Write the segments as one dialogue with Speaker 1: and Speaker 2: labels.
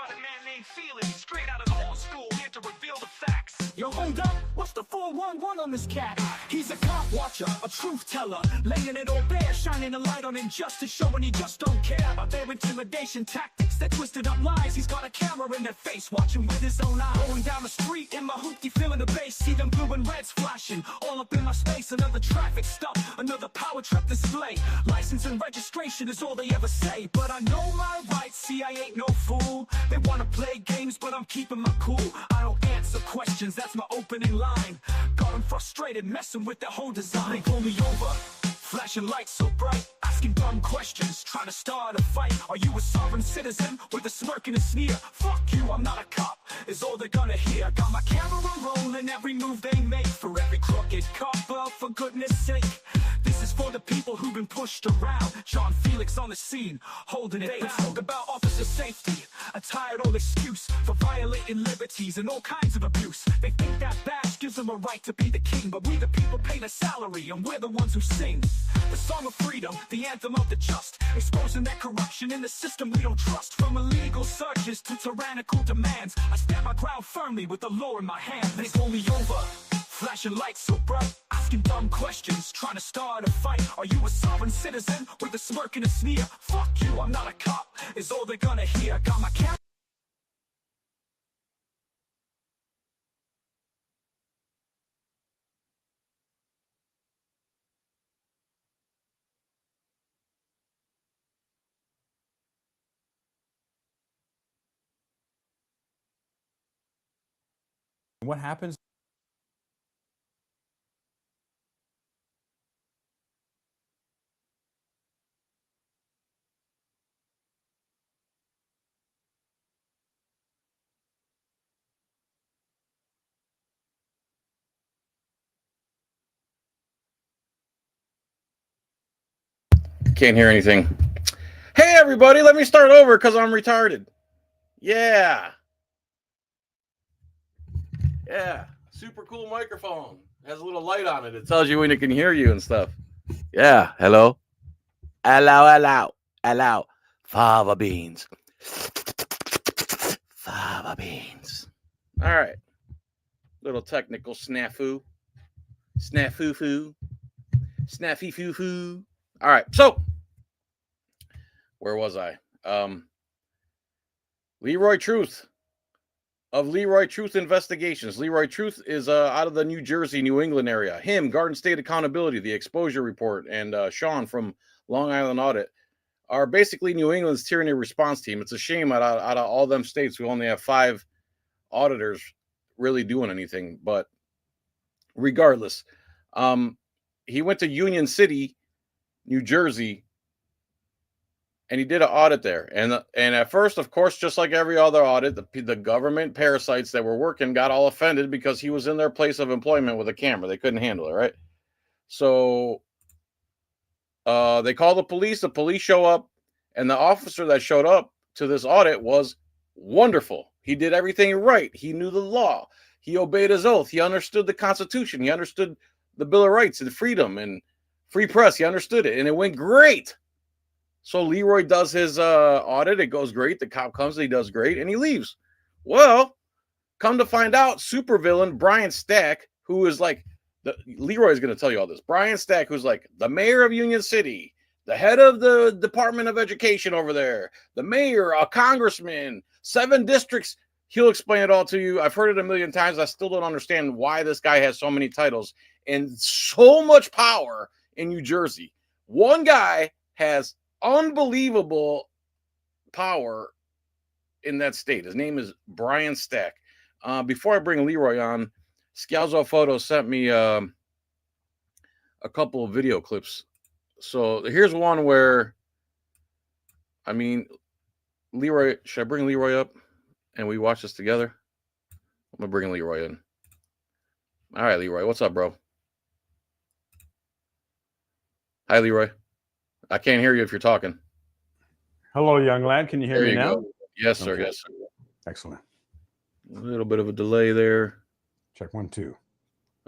Speaker 1: about a man named Felony, straight out of the old school, here to reveal the facts.
Speaker 2: Yo, hold up, what's the 411 on this cat? He's a cop watcher, a truth teller, laying it all bare, shining a light on injustice, showing he just don't care about their intimidation tactics, their twisted up lies. He's got a camera in their face, watching with his own eye. Going down the street in my hoopty, feeling the bass, see them blue and reds flashing, all up in my space. Another traffic stop, another power truck display. License and registration is all they ever say, but I know my rights, see I ain't no fool. They wanna play games, but I'm keeping my cool. I don't answer questions, that's my opening line. Got them frustrated, messing with their whole design. They pull me over, flashing lights so bright, asking dumb questions, trying to start a fight. Are you a sovereign citizen? With a smirk and a sneer. Fuck you, I'm not a cop, is all they're gonna hear. Got my camera rolling, every move they make, for every crooked copper, for goodness sake. This is for the people who've been pushed around. John Felix on the scene, holding it down. Talk about officer safety, a tired old excuse for violating liberties and all kinds of abuse. They think that badge gives them a right to be the king, but we the people pay the salary and we're the ones who sing the song of freedom, the anthem of the just, exposing that corruption in the system we don't trust. From illegal searches to tyrannical demands, I stand my ground firmly with the law in my hand. They pull me over, flashing lights so bright, asking dumb questions, trying to start a fight. Are you a sovereign citizen? With a smirk and a sneer. Fuck you, I'm not a cop, is all they're gonna hear. Got my camera.
Speaker 3: What happens?
Speaker 4: Can't hear anything. Hey, everybody, let me start over because I'm retarded. Yeah. Yeah. Super cool microphone. Has a little light on it. It tells you when it can hear you and stuff. Yeah. Hello. Hello. Fava beans. Fava beans. All right. Little technical snafu. Snafu-foo. Snaffy-foo-foo. All right. So, where was I? Leroy Truth of Leroy Truth Investigations. Leroy Truth is out of the New Jersey, New England area. Him, Garden State Accountability, The Exposure Report, and Sean from Long Island Audit are basically New England's tyranny response team. It's a shame out of all them states, we only have 5 auditors really doing anything. But regardless, he went to Union City, New Jersey, and he did an audit there. And at first, of course, just like every other audit, the government parasites that were working got all offended because he was in their place of employment with a camera. They couldn't handle it, right? So they call the police. The police show up, and the officer that showed up to this audit was wonderful. He did everything right. He knew the law. He obeyed his oath. He understood the Constitution. He understood the Bill of Rights and freedom and free press. He understood it, and it went great. So Leroy does his audit. It goes great. The cop comes, he does great, and he leaves. Well, come to find out, supervillain Brian Stack, who is like, Leroy is going to tell you all this. Brian Stack, who's like the mayor of Union City, the head of the Department of Education over there, the mayor, a congressman, 7 districts. He'll explain it all to you. I've heard it a million times. I still don't understand why this guy has so many titles and so much power in New Jersey. One guy has unbelievable power in that state. His name is Brian Stack. Before I bring Leroy on, Scalzo Photo sent me a couple of video clips. So here's one where, I mean, Leroy, should I bring Leroy up and we watch this together? I'm gonna bring Leroy in. All right, Leroy, what's up, bro? Hi, Leroy. I can't hear you if you're talking.
Speaker 3: Hello, young lad. Can you hear me now?
Speaker 4: Go. Yes, sir.
Speaker 3: Okay.
Speaker 4: Yes, sir.
Speaker 3: Excellent.
Speaker 4: A little bit of a delay there.
Speaker 3: Check 1, 2.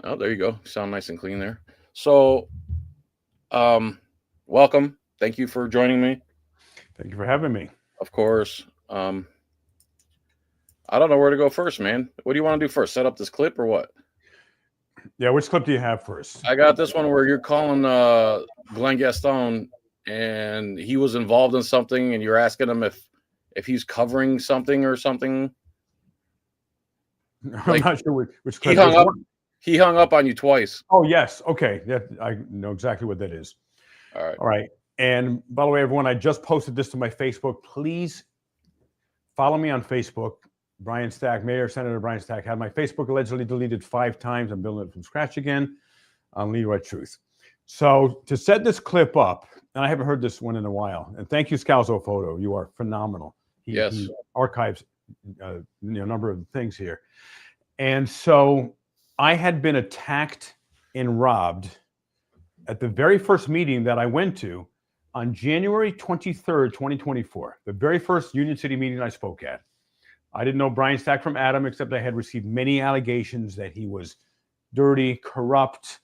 Speaker 4: Oh, there you go. Sound nice and clean there. So, welcome. Thank you for joining me.
Speaker 3: Thank you for having me.
Speaker 4: Of course. I don't know where to go first, man. What do you want to do first? Set up this clip or what?
Speaker 3: Yeah, which clip do you have first?
Speaker 4: I got this one where you're calling Glenn Gaston, and he was involved in something, and you're asking him if he's covering something or something.
Speaker 3: I'm not sure which clip.
Speaker 4: He hung up on you twice.
Speaker 3: Oh, yes. Okay. I know exactly what that is.
Speaker 4: All right.
Speaker 3: All right. And by the way, everyone, I just posted this to my Facebook. Please follow me on Facebook. Brian Stack, Mayor Senator Brian Stack, had my Facebook allegedly deleted 5 times. I'm building it from scratch again on Leroy Truth. So to set this clip up, and I haven't heard this one in a while, and thank you, Scalzo Photo. You are phenomenal. He archives a number of things here. And so I had been attacked and robbed at the very first meeting that I went to on January 23rd, 2024, the very first Union City meeting I spoke at. I didn't know Brian Stack from Adam, except I had received many allegations that he was dirty, corrupt,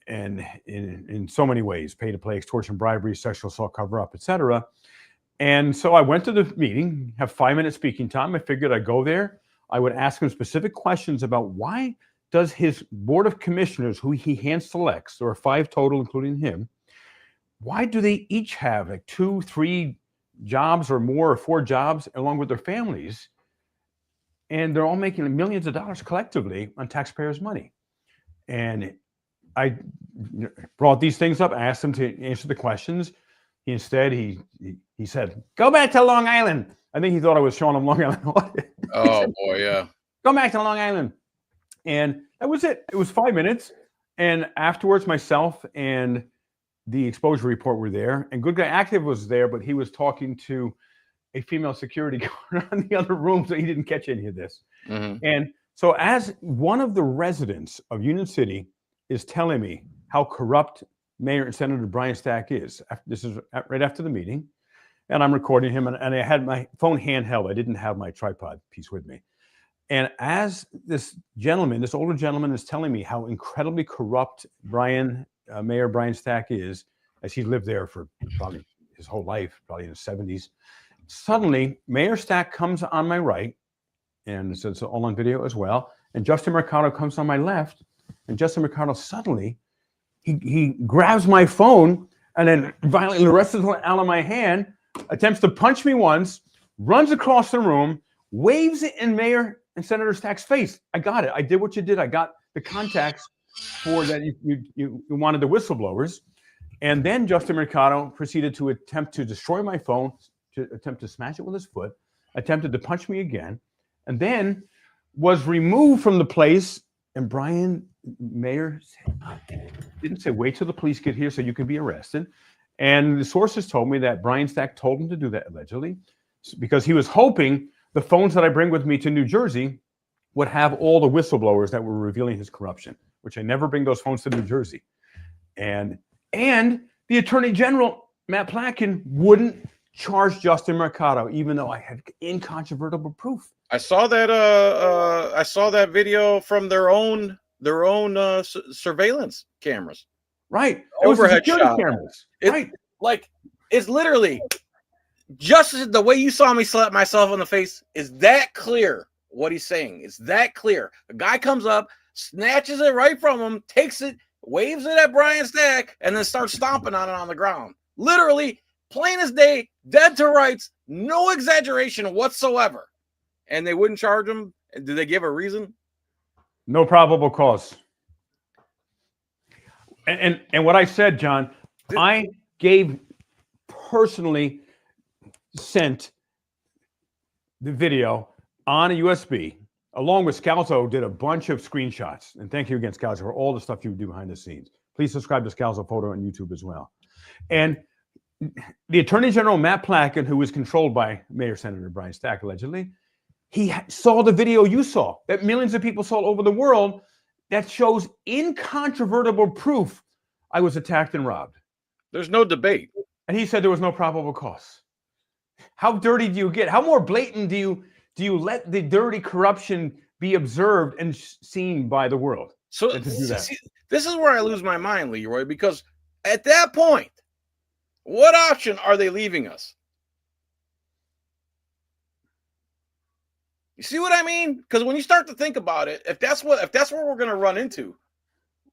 Speaker 3: and in so many ways, pay to play, extortion, bribery, sexual assault, cover up, etc. And so I went to the meeting, have 5-minute speaking time. I figured I'd go there. I would ask him specific questions about why does his board of commissioners, who he hand selects, there are 5 total, including him, why do they each have like 2, 3 jobs or more, or 4 jobs along with their families? And they're all making millions of dollars collectively on taxpayers' money. And I brought these things up, asked him to answer the questions. He said, "Go back to Long Island." I think he thought I was showing him Long Island.
Speaker 4: Oh boy, yeah.
Speaker 3: Go back to Long Island. And that was it. It was 5 minutes. And afterwards, myself and the exposure report were there. And Good Guy Active was there, but he was talking to a female security guard in the other room, so he didn't catch any of this.
Speaker 4: Mm-hmm.
Speaker 3: And so as one of the residents of Union City is telling me how corrupt Mayor and Senator Brian Stack is, this is right after the meeting, and I'm recording him, and I had my phone handheld. I didn't have my tripod piece with me. And as this gentleman, this older gentleman, is telling me how incredibly corrupt Mayor Brian Stack is, as he lived there for probably his whole life, probably in his 70s, suddenly Mayor Stack comes on my right, and it's all on video as well, and Justin Mercado comes on my left, and Justin Mercado suddenly, he grabs my phone and then violently wrests it out of my hand, attempts to punch me once, runs across the room, waves it in Mayor and Senator Stack's face. I got it. I did what you did. I got the contacts for that you wanted the whistleblowers. And then Justin Mercado proceeded to attempt to destroy my phone, to attempt to smash it with his foot, attempted to punch me again, and then was removed from the place. And Mayor didn't say, wait till the police get here so you can be arrested. And the sources told me that Brian Stack told him to do that allegedly, because he was hoping the phones that I bring with me to New Jersey would have all the whistleblowers that were revealing his corruption, which I never bring those phones to New Jersey. And the Attorney General, Matt Platkin, wouldn't charge Justin Mercado, even though I had incontrovertible proof.
Speaker 4: I saw that video from their own surveillance cameras.
Speaker 3: Right.
Speaker 4: Overhead shot.
Speaker 3: Cameras.
Speaker 4: Right. Like, it's literally just the way you saw me slap myself on the face is that clear. What he's saying is that clear. A guy comes up, snatches it right from him, takes it, waves it at Brian Stack, and then starts stomping on it on the ground. Literally, plain as day, dead to rights, no exaggeration whatsoever. And they wouldn't charge him. Did they give a reason?
Speaker 3: No probable cause. And what I said, John, I personally sent the video on a USB, along with Scalzo, did a bunch of screenshots. And thank you again, Scalzo, for all the stuff you do behind the scenes. Please subscribe to Scalzo Photo on YouTube as well. And the Attorney General, Matt Platkin, who was controlled by Mayor Senator Brian Stack, allegedly, he saw the video you saw, that millions of people saw all over the world, that shows incontrovertible proof I was attacked and robbed.
Speaker 4: There's no debate.
Speaker 3: And he said there was no probable cause. How dirty do you get? How more blatant do you let the dirty corruption be observed and seen by the world?
Speaker 4: So see, this is where I lose my mind, Leroy, because at that point, what option are they leaving us? You see what I mean? Because when you start to think about it, if that's what we're gonna run into,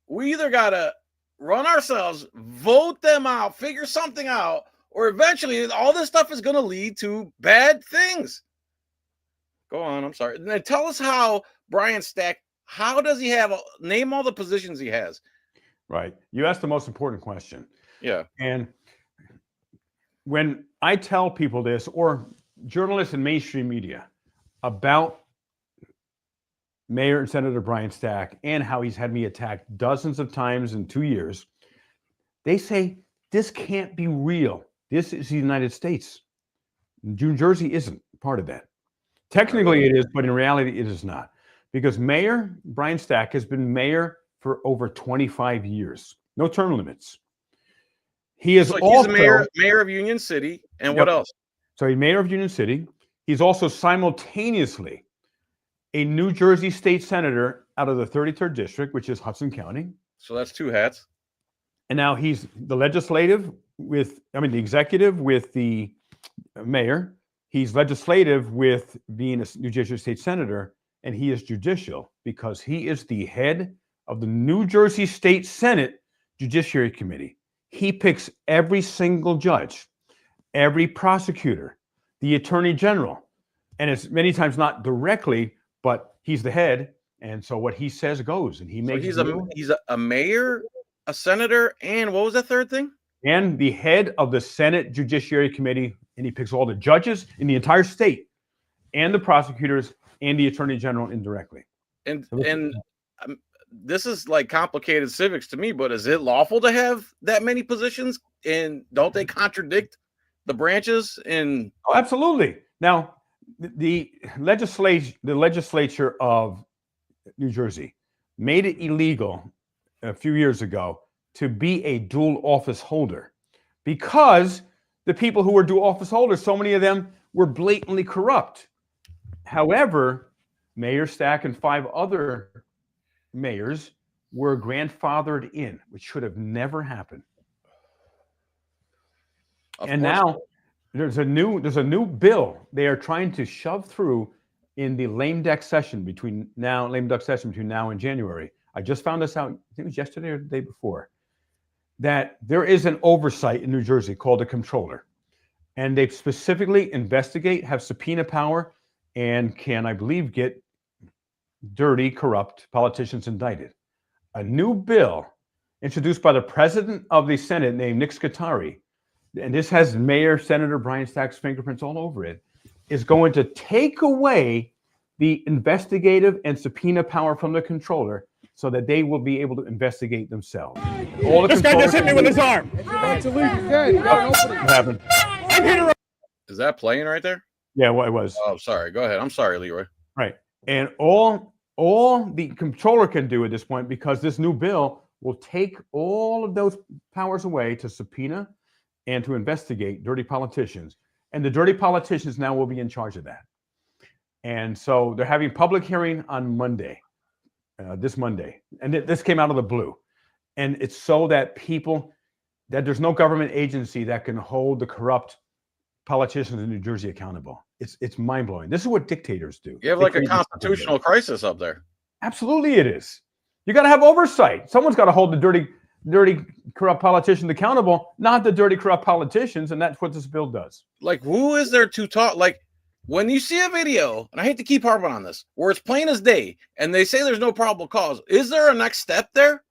Speaker 4: we either gotta run ourselves, vote them out, figure something out, or eventually all this stuff is gonna lead to bad things. Go on, I'm sorry. Now tell us how Brian Stack, how does he have name all the positions he has?
Speaker 3: Right. You asked the most important question.
Speaker 4: Yeah.
Speaker 3: And when I tell people this, or journalists in mainstream media, about Mayor and Senator Brian Stack and how he's had me attacked dozens of times in 2 years, they say, this can't be real. This is the United States. New Jersey isn't part of that. Technically it is, but in reality it is not. Because Mayor Brian Stack has been mayor for over 25 years. No term limits. He is also
Speaker 4: he's mayor of Union City. And what else?
Speaker 3: So he's mayor of Union City. He's also simultaneously a New Jersey state senator out of the 33rd district, which is Hudson County.
Speaker 4: So that's 2 hats.
Speaker 3: And now he's the the executive with the mayor. He's legislative with being a New Jersey state senator, and he is judicial because he is the head of the New Jersey State Senate Judiciary Committee. He picks every single judge, every prosecutor, the attorney general, and it's many times not directly, but he's the head, and so what he says goes. And he makes.
Speaker 4: So he's a mayor, a senator, and what was that third thing?
Speaker 3: And the head of the Senate Judiciary Committee, and he picks all the judges in the entire state, and the prosecutors, and the attorney general indirectly.
Speaker 4: And this is like complicated civics to me, but is it lawful to have that many positions? And don't they contradict the branches? And
Speaker 3: oh, absolutely. Now, the legislature of New Jersey made it illegal a few years ago to be a dual office holder because the people who were dual office holders, so many of them were blatantly corrupt. However, Mayor Stack and 5 other mayors were grandfathered in, which should have never happened. And now there's a new bill they are trying to shove through in the lame duck session between now and January. I just found this out, I think it was yesterday or the day before, that there is an oversight in New Jersey called a comptroller. And they specifically investigate, have subpoena power, and can, I believe, get dirty, corrupt politicians indicted. A new bill introduced by the president of the Senate named Nick Scutari, and this has Mayor Senator Brian Stack's fingerprints all over it, is going to take away the investigative and subpoena power from the comptroller so that they will be able to investigate themselves.
Speaker 2: This guy just hit me with his arm.
Speaker 3: What happened?
Speaker 4: Is that playing right there?
Speaker 3: Yeah, well, it was.
Speaker 4: Oh, sorry. Go ahead. I'm sorry, Leroy.
Speaker 3: Right. And all the comptroller can do at this point, because this new bill will take all of those powers away to subpoena and to investigate dirty politicians. And the dirty politicians now will be in charge of that. And so they're having public hearing on Monday, this Monday. And this came out of the blue. And it's so that that there's no government agency that can hold the corrupt politicians in New Jersey accountable. It's mind-blowing. This is what dictators do.
Speaker 4: You have like a constitutional crisis up there.
Speaker 3: Absolutely it is. You got to have oversight. Someone's got to hold the dirty, corrupt politicians accountable, not the dirty, corrupt politicians, and that's what this bill does.
Speaker 4: Like, who is there to talk? Like, when you see a video, and I hate to keep harping on this, where it's plain as day, and they say there's no probable cause, is there a next step there?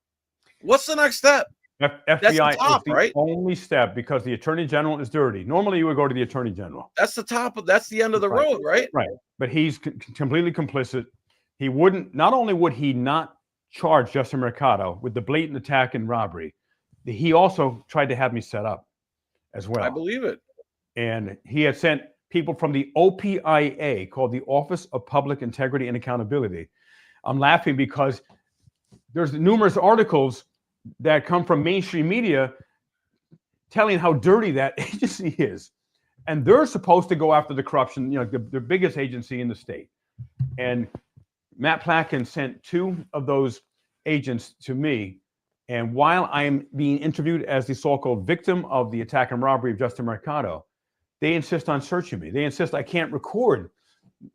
Speaker 4: What's the next step?
Speaker 3: FBI
Speaker 4: top,
Speaker 3: is the
Speaker 4: right?
Speaker 3: only step, because the attorney general is dirty. Normally, you would go to the attorney general.
Speaker 4: That's the top. That's the end of the road, right?
Speaker 3: Right. But he's completely complicit. He wouldn't. Not only would he not charge Justin Mercado with the blatant attack and robbery, he also tried to have me set up as well.
Speaker 4: I believe it.
Speaker 3: And he had sent people from the OPIA, called the Office of Public Integrity and Accountability. I'm laughing because there's numerous articles that come from mainstream media telling how dirty that agency is. And they're supposed to go after the corruption, the biggest agency in the state. And Matt Plotkin sent 2 of those agents to me. And while I'm being interviewed as the so-called victim of the attack and robbery of Justin Mercado, they insist on searching me. They insist I can't record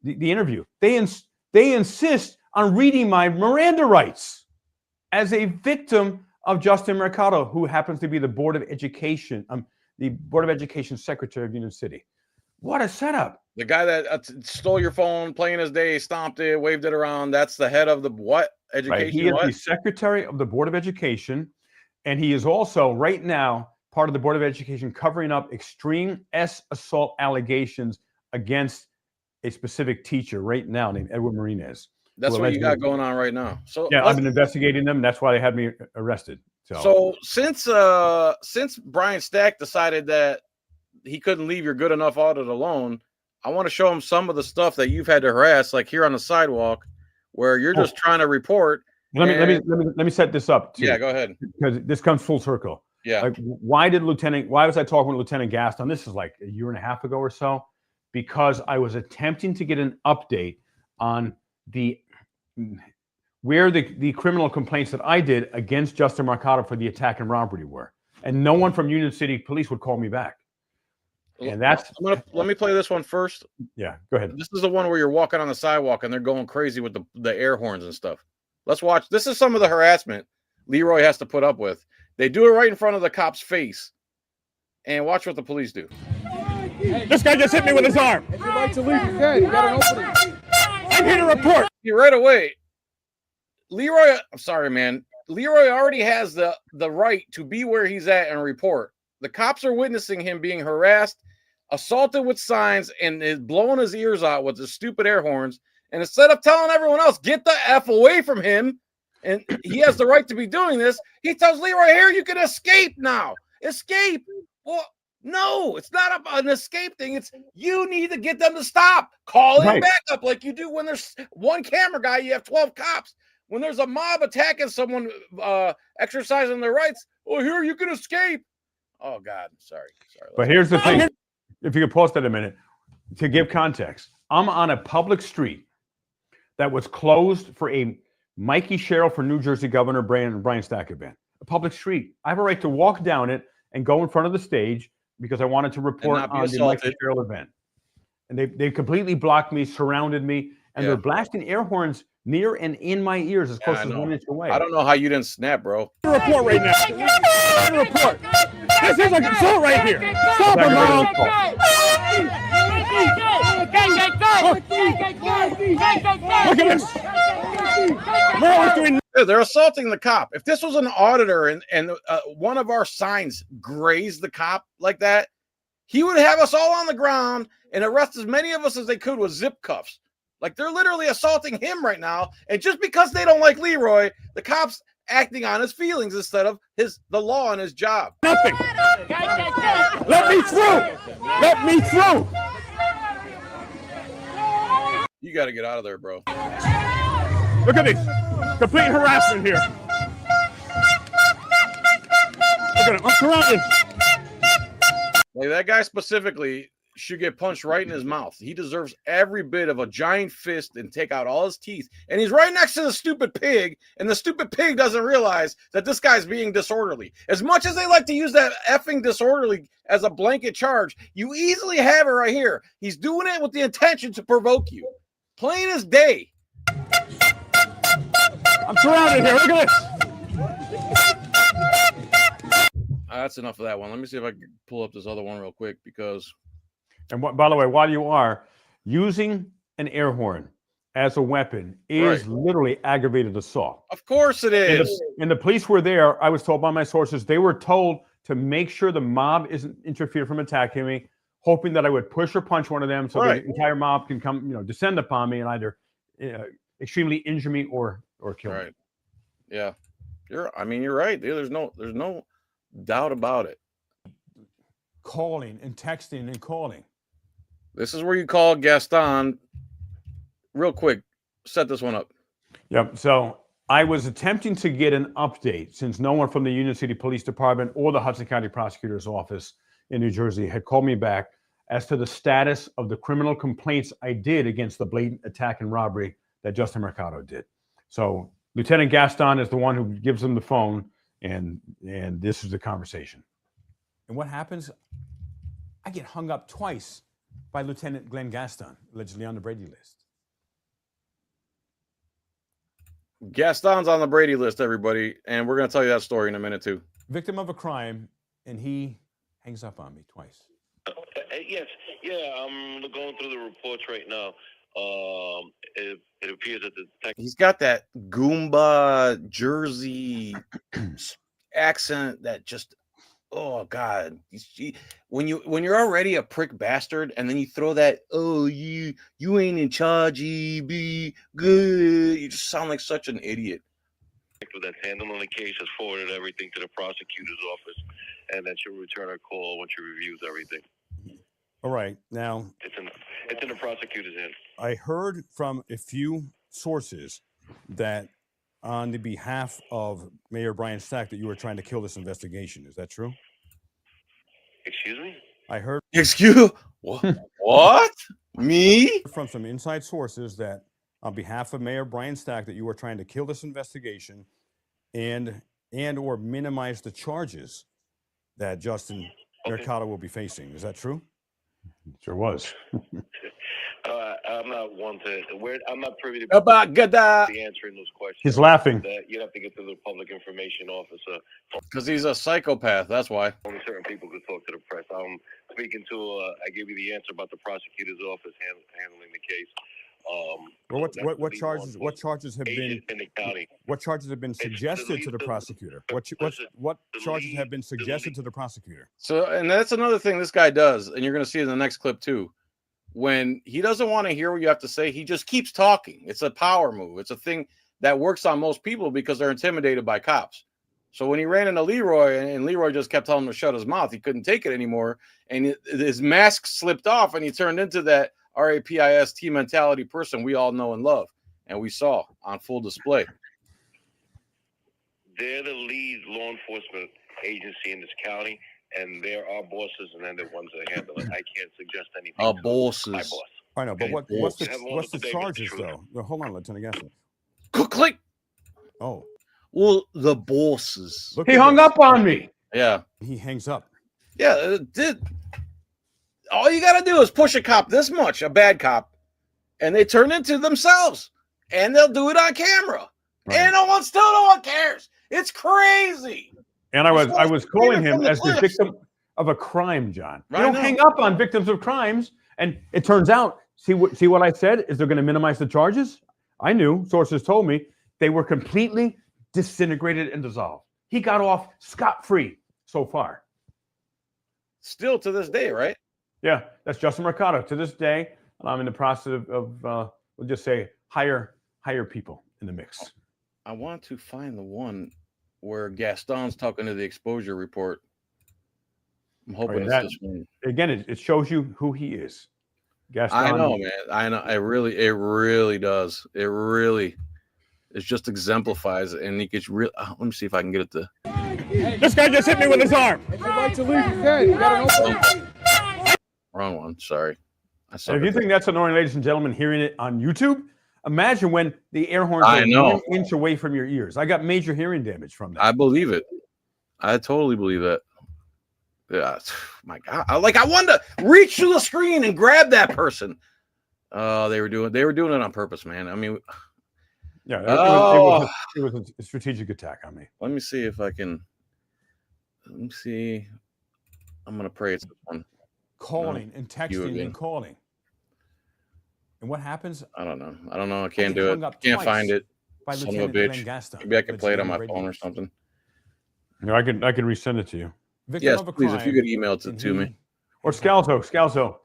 Speaker 3: the interview. They insist on reading my Miranda rights as a victim of Justin Mercado, who happens to be the Board of Education, Secretary of Union City. What a setup!
Speaker 4: The guy that stole your phone, playing his day, stomped it, waved it around. That's the head of the what? Education?
Speaker 3: Right. He is the Secretary of the Board of Education, and he is also right now part of the Board of Education covering up extreme assault allegations against a specific teacher right now named Edward Marinez.
Speaker 4: That's what you got going on right now. So
Speaker 3: yeah, I've been investigating them. That's why they had me arrested.
Speaker 4: So since Brian Stack decided that he couldn't leave your good enough audit alone, I want to show him some of the stuff that you've had to harass, like here on the sidewalk, where you're just trying to report.
Speaker 3: Let me set this up too.
Speaker 4: Yeah, go ahead.
Speaker 3: Because this comes full circle.
Speaker 4: Yeah.
Speaker 3: Like, why was I talking with Lieutenant Gaston? This is like a year and a half ago or so, because I was attempting to get an update on where the criminal complaints that I did against Justin Mercado for the attack and robbery were, and no one from Union City Police would call me back. And that's
Speaker 4: let me play this one first.
Speaker 3: Yeah, go ahead.
Speaker 4: This is the one where you're walking on the sidewalk and they're going crazy with the air horns and stuff. Let's watch. This is some of the harassment Leroy has to put up with. They do it right in front of the cop's face, and watch what the police do.
Speaker 3: This guy just hit me with his arm.
Speaker 5: If you'd like to leave, you can. You got an opening.
Speaker 3: I'm here to report.
Speaker 4: Right away, Leroy. I'm sorry, man. Leroy already has the right to be where he's at and report. The cops are witnessing him being harassed, assaulted with signs, and is blowing his ears out with the stupid air horns. And instead of telling everyone else, get the F away from him, and he has the right to be doing this, he tells Leroy, here, you can escape now. Escape. Well, no, it's not an escape thing. It's you need to get them to stop. Call in backup like you do when there's one camera guy, you have 12 cops. When there's a mob attacking someone exercising their rights, oh, here, you can escape. Oh, God, sorry.
Speaker 3: But here's the thing. If you could pause that a minute, to give context, I'm on a public street that was closed for a Mikey Sherrill for New Jersey Governor Brian Stack event. A public street. I have a right to walk down it and go in front of the stage because I wanted to report on the Mikey Sherrill event. And they completely blocked me, surrounded me, and they're blasting air horns near and in my ears as close as 1 inch away.
Speaker 4: I don't know how you didn't snap, bro.
Speaker 3: Report right now. Report. This is an assault right here. Stop him, Mom. Look at this.
Speaker 4: They're assaulting the cop. If this was an auditor and one of our signs grazed the cop like that, he would have us all on the ground and arrest as many of us as they could with zip cuffs. Like, they're literally assaulting him right now. And just because they don't like Leroy, the cops acting on his feelings instead of the law and his job.
Speaker 3: Nothing. Let me through. Let me through.
Speaker 4: You got to get out of there, bro.
Speaker 3: Look at this. Complete harassment here. Look at him. I'm surrounded.
Speaker 4: Like, that guy specifically should get punched right in his mouth. He deserves every bit of a giant fist and take out all his teeth. And he's right next to the stupid pig, and the stupid pig doesn't realize that this guy's being disorderly. As much as they like to use that effing disorderly as a blanket charge, you easily have it right here. He's doing it with the intention to provoke you. Plain as day.
Speaker 3: I'm surrounded here. Look at this.
Speaker 4: That's enough of that one. Let me see if I can pull up this other one real quick because...
Speaker 3: And by the way, while you are using an air horn as a weapon is literally aggravated assault.
Speaker 4: Of course it is.
Speaker 3: And the police were there. I was told by my sources, they were told to make sure the mob isn't interfered from attacking me, hoping that I would push or punch one of them so the entire mob can come, descend upon me and either extremely injure me or kill me.
Speaker 4: Yeah. You're right. There's no doubt about it.
Speaker 3: Calling and texting and calling.
Speaker 4: This is where you call Gaston. Real quick, set this one up.
Speaker 3: Yep. So I was attempting to get an update since no one from the Union City Police Department or the Hudson County Prosecutor's Office in New Jersey had called me back as to the status of the criminal complaints I did against the blatant attack and robbery that Justin Mercado did. So Lieutenant Gaston is the one who gives them the phone, and this is the conversation. And what happens? I get hung up twice by Lieutenant Glenn Gaston, allegedly on the Brady list.
Speaker 4: Gaston's on the Brady list, everybody, and we're going to tell you that story in a minute, too.
Speaker 3: Victim of a crime, and he hangs up on me twice.
Speaker 6: Yes, yeah, I'm going through the reports right now. It appears that the detective...
Speaker 4: He's got that Goomba Jersey accent that just, oh God, when you're already a prick bastard, and then you throw that, oh, you ain't in charge, be good, you just sound like such an idiot.
Speaker 6: That's handling the case has forwarded everything to the prosecutor's office, and that she'll return a call when she reviews everything.
Speaker 3: All right, now
Speaker 6: it's in the prosecutor's hand.
Speaker 3: I heard from a few sources that on the behalf of Mayor Brian Stack that you were trying to kill this investigation. Is that true?
Speaker 6: Excuse me?
Speaker 3: I heard
Speaker 4: what? Me?
Speaker 3: From some inside sources that on behalf of Mayor Brian Stack that you were trying to kill this investigation and or minimize the charges that Justin Mercado will be facing. Is that true? Sure was.
Speaker 6: I'm not one to. I'm not privy to answering those questions.
Speaker 3: He's laughing.
Speaker 6: You'd have to get to the public information officer.
Speaker 4: Because he's a psychopath. That's why.
Speaker 6: Only certain people could talk to the press. I'm speaking to. I gave you the answer about the prosecutor's office handling the case.
Speaker 3: Well, what charges have been
Speaker 6: in the county?
Speaker 3: What charges have been suggested to the prosecutor? What charges have been suggested to the prosecutor?
Speaker 4: So, and that's another thing this guy does, and you're going to see in the next clip too. When he doesn't want to hear what you have to say, he just keeps talking. It's a power move. It's a thing that works on most people because they're intimidated by cops. So when he ran into Leroy, and Leroy just kept telling him to shut his mouth, he couldn't take it anymore, and his mask slipped off, and he turned into that RAPIST mentality person we all know and love, and we saw on full display.
Speaker 6: They're the lead law enforcement agency in this county, and they're our bosses, and they're the ones that handle it. I can't suggest anything.
Speaker 4: Our
Speaker 6: to
Speaker 4: bosses.
Speaker 6: my boss.
Speaker 3: I know, but what's the charges though? Well, hold on, Lieutenant Gaston.
Speaker 4: Click.
Speaker 3: Oh,
Speaker 4: well, the bosses.
Speaker 3: He hung up on me.
Speaker 4: Yeah,
Speaker 3: he hangs up.
Speaker 4: Yeah, it did. All you got to do is push a cop this much, a bad cop, and they turn into themselves, and they'll do it on camera, right. And no one cares. It's crazy.
Speaker 3: And I was calling him as the victim of a crime, John. Right, you don't hang up on victims of crimes, and it turns out. See what I said? Is they're going to minimize the charges? I knew. Sources told me they were completely disintegrated and dissolved. He got off scot-free so far.
Speaker 4: Still to this day, right?
Speaker 3: Yeah, that's Justin Mercado to this day, and I'm in the process of we'll just say hire people in the mix.
Speaker 4: I want to find the one where Gaston's talking to the exposure report. I'm hoping it's this one. Again,
Speaker 3: it shows you who he is. Gaston.
Speaker 4: I know, man. I know. It really does. It just exemplifies it, and he gets real. Let me see if I can get it to.
Speaker 3: This guy just hit me with his arm.
Speaker 5: If you'd like to leave, you can. You got an opening.
Speaker 4: Wrong one. Sorry.
Speaker 3: If you think that's annoying, ladies and gentlemen, hearing it on YouTube, imagine when the air horns are 1 inch away from your ears. I got major hearing damage from that.
Speaker 4: I believe it. I totally believe that. Yeah, my God. I wanted to reach to the screen and grab that person. They were doing it on purpose, man. I mean,
Speaker 3: yeah, it was a strategic attack on me.
Speaker 4: Let me see if I can. Let me see. I'm gonna pray it's this one.
Speaker 3: Calling and texting and calling. And what happens?
Speaker 4: I don't know. I can't do it. Can't find it. Son of a bitch. Maybe I can play it on my phone or something.
Speaker 3: No, I can resend it to you.
Speaker 4: Yes, please. If you could email it to me.
Speaker 3: Or Scalzo.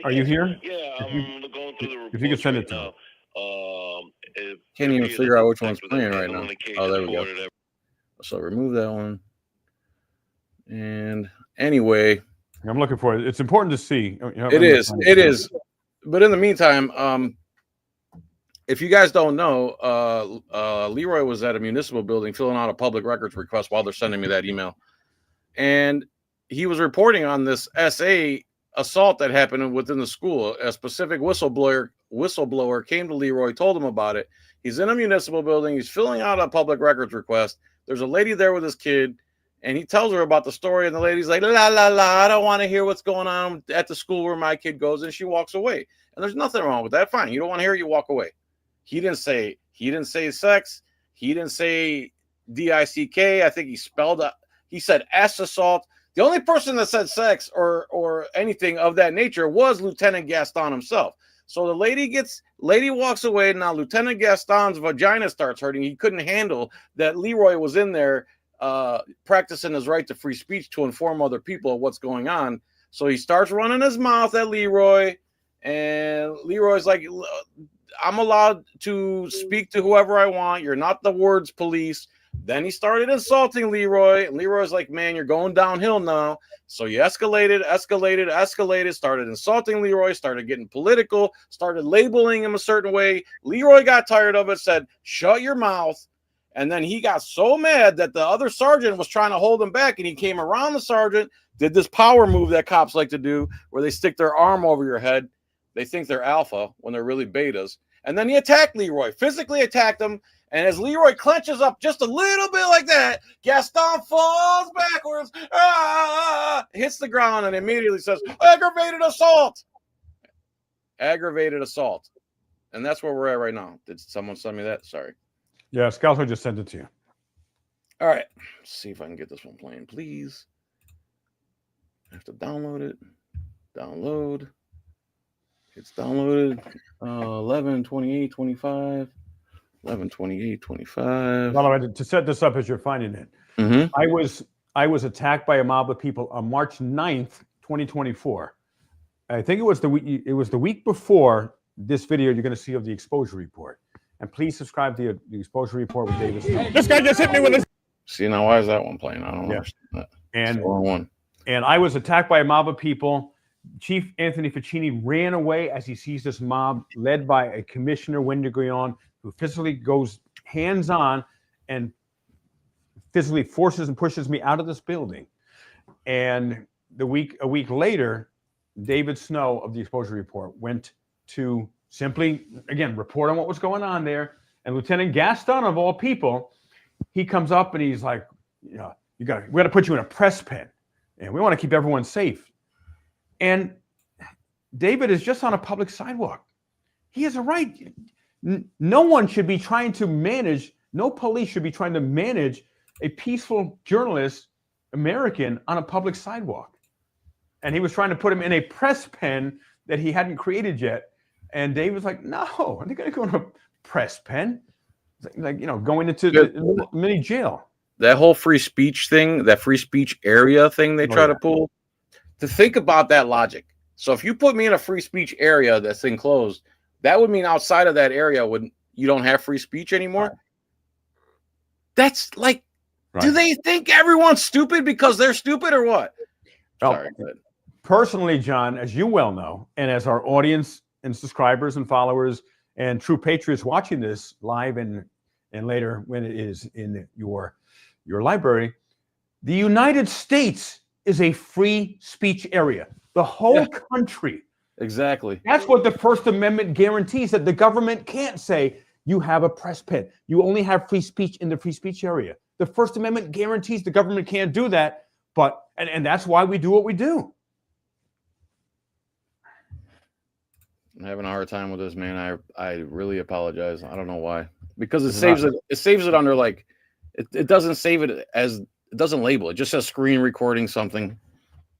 Speaker 3: Are you here?
Speaker 6: Yeah, I'm going through the report.
Speaker 3: If you could send it to me.
Speaker 4: Can't even figure out which one's playing right now. Oh, there we go. So remove that one. And anyway,
Speaker 3: I'm looking for it. It's important to see.
Speaker 4: It is. But in the meantime, if you guys don't know, Leroy was at a municipal building filling out a public records request while they're sending me that email. And he was reporting on this SA assault that happened within the school. A specific whistleblower came to Leroy, told him about it. He's in a municipal building. He's filling out a public records request. There's a lady there with his kid. And he tells her about the story, and the lady's like, la, la, la, I don't want to hear what's going on at the school where my kid goes, and she walks away. And there's nothing wrong with that. Fine. You don't want to hear it, you walk away. He didn't say sex. He didn't say D-I-C-K. I think he spelled out, he said S assault. The only person that said sex or anything of that nature was Lieutenant Gaston himself. So the lady walks away. Now Lieutenant Gaston's vagina starts hurting. He couldn't handle that Leroy was in there practicing his right to free speech to inform other people of what's going on. So he starts running his mouth at Leroy, and Leroy's like, I'm allowed to speak to whoever I want. You're not the words police. Then he started insulting Leroy, and Leroy's like, man, you're going downhill now. So you escalated, started insulting Leroy, started getting political, started labeling him a certain way. Leroy got tired of it, said, shut your mouth. And then he got so mad that the other sergeant was trying to hold him back, and he came around the sergeant, did this power move that cops like to do, where they stick their arm over your head. They think they're alpha when they're really betas. And then he attacked Leroy, physically attacked him. And as Leroy clenches up just a little bit like that, Gaston falls backwards, hits the ground, and immediately says, aggravated assault. Aggravated assault. And that's where we're at right now. Did someone send me that? Sorry.
Speaker 3: Yeah, Scalzo just sent it to you.
Speaker 4: All right. Let's see if I can get this one playing, please. I have to download it. Download. It's downloaded. 11/28/25. 11/28/25.
Speaker 3: By the way, to set this up as you're finding it, I was attacked by a mob of people on March 9th, 2024. I think it was the week before this video you're going to see of the exposure report. And please subscribe to the exposure report with Davis. This guy just hit me with this.
Speaker 4: See, now why is that one playing? I don't understand that.
Speaker 3: And
Speaker 4: the wrong one.
Speaker 3: And I was attacked by a mob of people. Chief Anthony Ficini ran away as he sees this mob led by a Commissioner Wendigoyon, who physically goes hands-on and physically forces and pushes me out of this building. And a week later, David Snow of the exposure report went to simply, again, report on what was going on there. And Lieutenant Gaston, of all people, he comes up and he's like, we got to put you in a press pen, and we want to keep everyone safe. And David is just on a public sidewalk. He has a right. No one should be trying to manage, no police should be trying to manage a peaceful journalist, American, on a public sidewalk. And he was trying to put him in a press pen that he hadn't created yet. And Dave was like, no, they're going to go in a press pen. Like, going into the mini jail.
Speaker 4: That whole free speech thing, that free speech area thing they try to pull, to think about that logic. So if you put me in a free speech area that's enclosed, that would mean outside of that area, you don't have free speech anymore. Right. That's like, do they think everyone's stupid because they're stupid or what? Sorry.
Speaker 3: Personally, John, as you well know, and as our audience and subscribers and followers and true patriots watching this live and later when it is in your library, the United States is a free speech area. The whole country.
Speaker 4: Exactly.
Speaker 3: That's what the First Amendment guarantees, that the government can't say you have a press pen. You only have free speech in the free speech area. The First Amendment guarantees the government can't do that, and that's why we do what we do.
Speaker 4: I'm having a hard time with this, man. I really apologize. I don't know why. Because it saves it under like it doesn't save it as it doesn't label it. Just says screen recording something.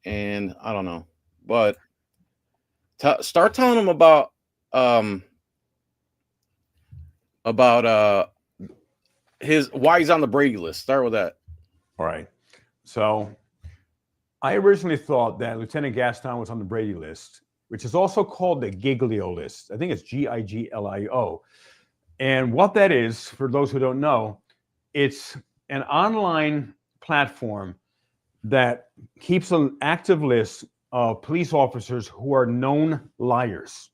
Speaker 4: And I don't know. But start telling them about why he's on the Brady list. Start with that.
Speaker 3: All right. So I originally thought that Lieutenant Gaston was on the Brady list, which is also called the Giglio list. I think it's Giglio. And what that is, for those who don't know, it's an online platform that keeps an active list of police officers who are known liars.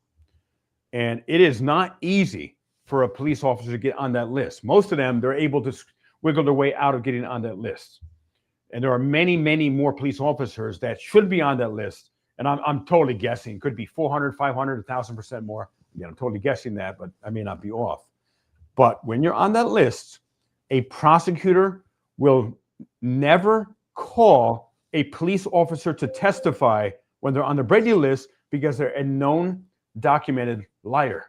Speaker 3: And it is not easy for a police officer to get on that list. Most of them, they're able to wiggle their way out of getting on that list. And there are many, many more police officers that should be on that list. And I'm totally guessing. Could be 400, 500, 1,000% more. Again, I'm totally guessing that, but I may not be off. But when you're on that list, a prosecutor will never call a police officer to testify when they're on the Brady list because they're a known documented liar.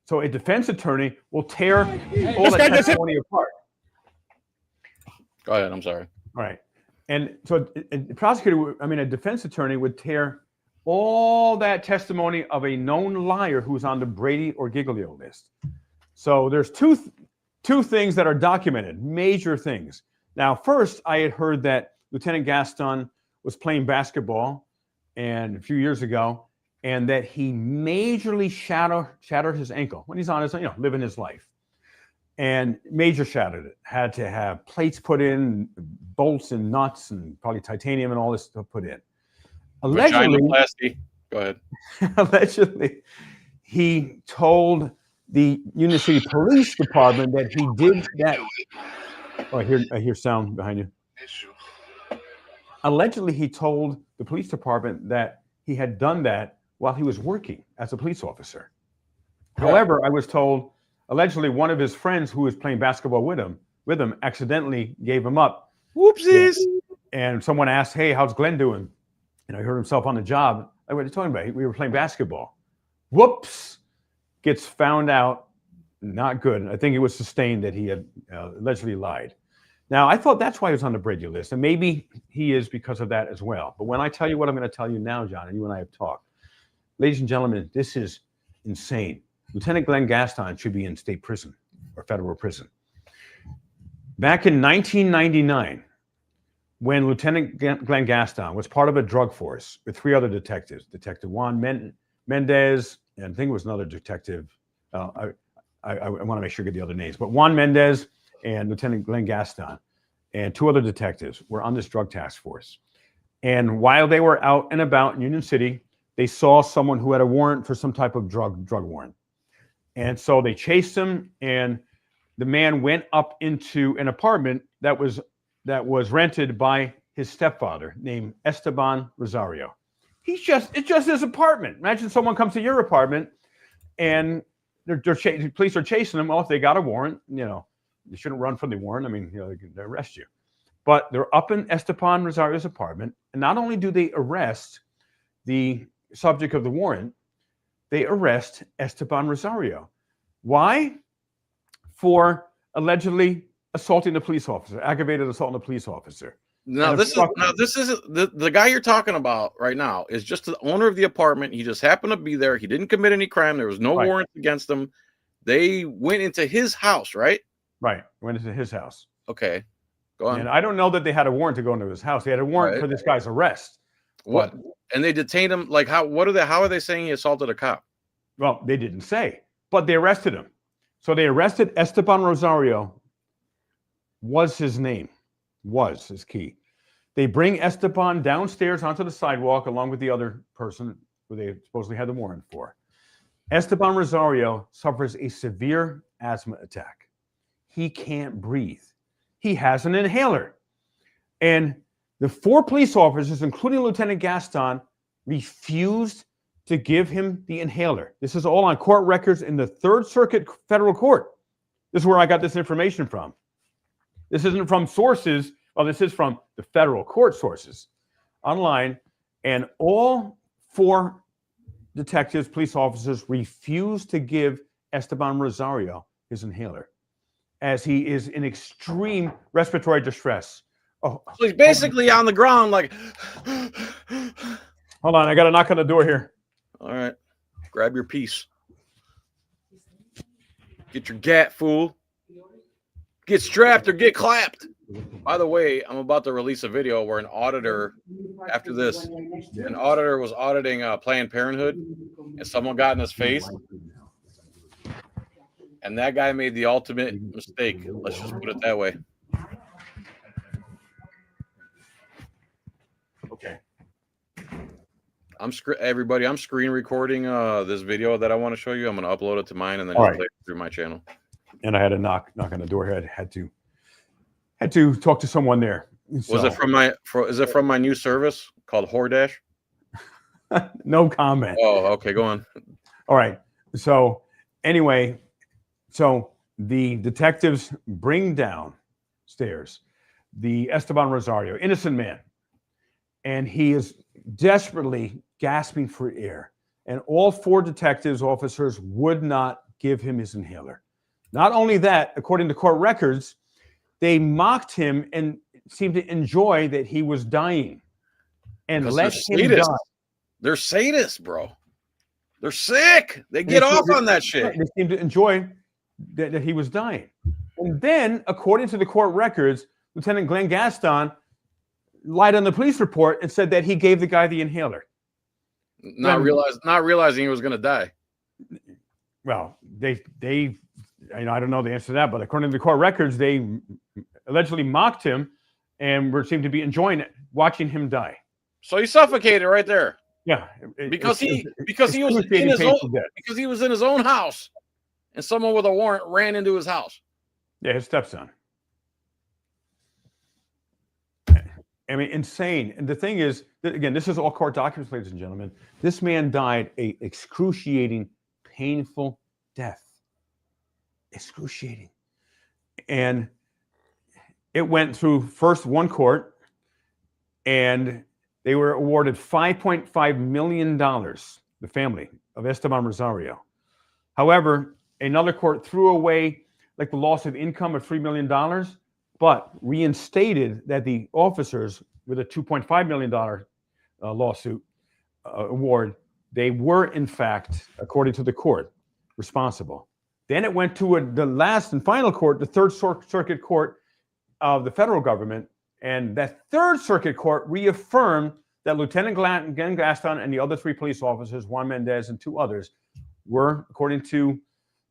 Speaker 3: So a defense attorney will tear all the testimony apart.
Speaker 4: Go ahead. I'm sorry.
Speaker 3: All right. And so a prosecutor, a defense attorney would tear all that testimony of a known liar who's on the Brady or Giglio list. So there's two things that are documented, major things. Now, first, I had heard that Lieutenant Gaston was playing basketball and a few years ago, and that he majorly shattered his ankle when he's on his, living his life. And major shattered it. Had to have plates put in, bolts and nuts, and probably titanium and all this stuff put in. Allegedly,
Speaker 4: go ahead.
Speaker 3: Allegedly, he told the Union City Police Department that he did that. Oh, I hear sound behind you. Allegedly, he told the police department that he had done that while he was working as a police officer. However, I was told allegedly one of his friends who was playing basketball with him accidentally gave him up.
Speaker 4: Whoopsies.
Speaker 3: And someone asked, "Hey, how's Glenn doing?" And he heard himself on the job. Like, what are you talking about? We were playing basketball. Whoops. Gets found out. Not good. I think it was sustained that he had allegedly lied. Now, I thought that's why he was on the Brady list. And maybe he is because of that as well. But when I tell you what I'm going to tell you now, John, and you and I have talked, ladies and gentlemen, this is insane. Lieutenant Glenn Gaston should be in state prison or federal prison. Back in 1999, when Lieutenant Glenn Gaston was part of a drug force with 3 other detectives, Detective Juan Mendez, and I think it was another detective. I want to make sure I get the other names, but Juan Mendez and Lieutenant Glenn Gaston and 2 other detectives were on this drug task force. And while they were out and about in Union City, they saw someone who had a warrant for some type of drug warrant. And so they chased him, and the man went up into an apartment that was rented by his stepfather named Esteban Rosario. It's just his apartment. Imagine someone comes to your apartment and the police are chasing them. Well, if they got a warrant, you shouldn't run from the warrant. They can arrest you. But they're up in Esteban Rosario's apartment, and not only do they arrest the subject of the warrant, they arrest Esteban Rosario. Why? For allegedly assaulting the police officer, aggravated assault on the police officer.
Speaker 4: This is the guy you're talking about right now is just the owner of the apartment. He just happened to be there. He didn't commit any crime. There was no warrant against him. They went into his house, right?
Speaker 3: Right. Went into his house.
Speaker 4: Okay. Go on.
Speaker 3: And I don't know that they had a warrant to go into his house. They had a warrant for this guy's arrest.
Speaker 4: What? And they detained him. Like how are they saying he assaulted a cop?
Speaker 3: Well, they didn't say, but they arrested him. So they arrested Esteban Rosario. Was his name. Was his key. They bring Esteban downstairs onto the sidewalk along with the other person who they supposedly had the warrant for. Esteban Rosario suffers a severe asthma attack. He can't breathe. He has an inhaler. And the 4 police officers, including Lieutenant Gaston, refused to give him the inhaler. This is all on court records in the 3rd Circuit Federal Court. This is where I got this information from. This isn't from sources. Well, this is from the federal court sources online. And all 4 detectives, police officers refused to give Esteban Rosario his inhaler as he is in extreme respiratory distress. Oh,
Speaker 4: so he's basically on the ground like.
Speaker 3: Hold on, I got to knock on the door here.
Speaker 4: All right. Grab your piece. Get your gat, fool. Get strapped or get clapped. By the way, I'm about to release a video where an auditor, after this, an auditor was auditing Planned Parenthood, and someone got in his face, and that guy made the ultimate mistake. Let's just put it that way.
Speaker 3: Okay.
Speaker 4: I'm screen recording this video that I want to show you. I'm going to upload it to mine and then play it through my channel.
Speaker 3: And I had to knock on the door here. I had to talk to someone there. So,
Speaker 4: is it from my new service called Hordash?
Speaker 3: No comment.
Speaker 4: Oh, okay, go on.
Speaker 3: All right. So anyway, so the detectives bring downstairs the Esteban Rosario, innocent man. And he is desperately gasping for air. And all 4 detectives, officers, would not give him his inhaler. Not only that, according to court records, they mocked him and seemed to enjoy that he was dying and
Speaker 4: Because
Speaker 3: let
Speaker 4: they're
Speaker 3: him
Speaker 4: sadists.
Speaker 3: die.
Speaker 4: They're sadists, bro. They're sick. They get off on that shit.
Speaker 3: They seemed to enjoy that he was dying. And then, according to the court records, Lieutenant Glenn Gaston lied on the police report and said that he gave the guy the inhaler.
Speaker 4: Not realizing he was going to die.
Speaker 3: Well, they I don't know the answer to that, but according to the court records, they allegedly mocked him and seemed to be enjoying it, watching him die.
Speaker 4: So he suffocated right there.
Speaker 3: Yeah,
Speaker 4: Because he was in his own house, and someone with a warrant ran into his house.
Speaker 3: Yeah, his stepson. I mean, insane. And the thing is, again, this is all court documents, ladies and gentlemen. This man died an excruciating, painful death. Excruciating. And it went through first one court, and they were awarded $5.5 million, the family of Esteban Rosario. However, another court threw away like the loss of income of $3 million, but reinstated that the officers with a $2.5 million lawsuit award, they were in fact, according to the court, responsible. Then it went to the last and final court, the Third Circuit Court of the federal government, and that Third Circuit Court reaffirmed that Lieutenant Glenn Gaston and the other 3 police officers, Juan Mendez and 2 others, were, according to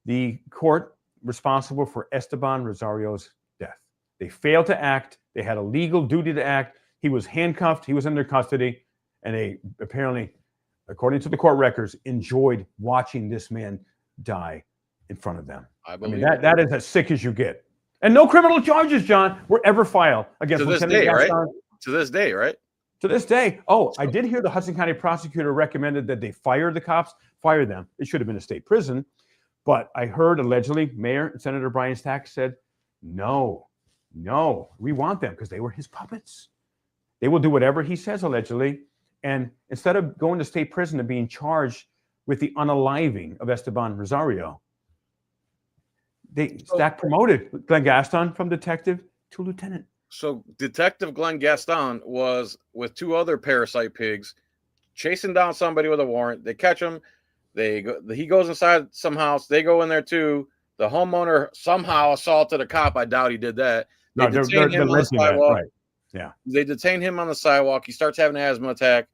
Speaker 3: the court, responsible for Esteban Rosario's death. They failed to act. They had a legal duty to act. He was handcuffed. He was under custody. And they apparently, according to the court records, enjoyed watching this man die in front of them.
Speaker 4: I believe
Speaker 3: that is as sick as you get. And no criminal charges, John, were ever filed against Lieutenant Gaston.
Speaker 4: Right? To this day, right?
Speaker 3: To this day. Oh, I did hear the Hudson County prosecutor recommended that they fire the cops, fire them. It should have been a state prison. But I heard allegedly Mayor and Senator Brian Stack said, no, we want them because they were his puppets. They will do whatever he says, allegedly. And instead of going to state prison and being charged with the unaliving of Esteban Rosario, Stack promoted Glenn Gaston from detective to lieutenant.
Speaker 4: So Detective Glenn Gaston was with 2 other parasite pigs chasing down somebody with a warrant. They catch him. He goes inside some house. They go in there too. The homeowner somehow assaulted a cop. I doubt he did that. They detain him on the sidewalk.
Speaker 3: Right. Yeah.
Speaker 4: They detain him on the sidewalk. He starts having an asthma attack.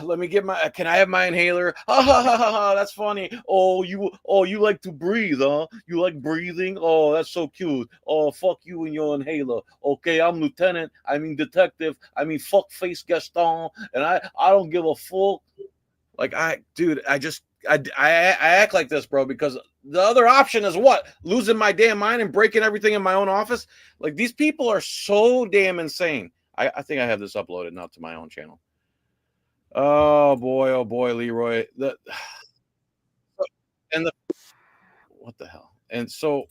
Speaker 4: Let me get can I have my inhaler? That's funny. Oh, you like to breathe, huh? You like breathing? Oh, that's so cute. Oh, fuck you and your inhaler. Okay, I'm lieutenant. I mean detective. I mean fuck face Gaston. And I don't give a fuck. Like I act like this, bro, because the other option is what? Losing my damn mind and breaking everything in my own office. Like these people are so damn insane. I think I have this uploaded now to my own channel. Oh boy, Leroy. What the hell? And so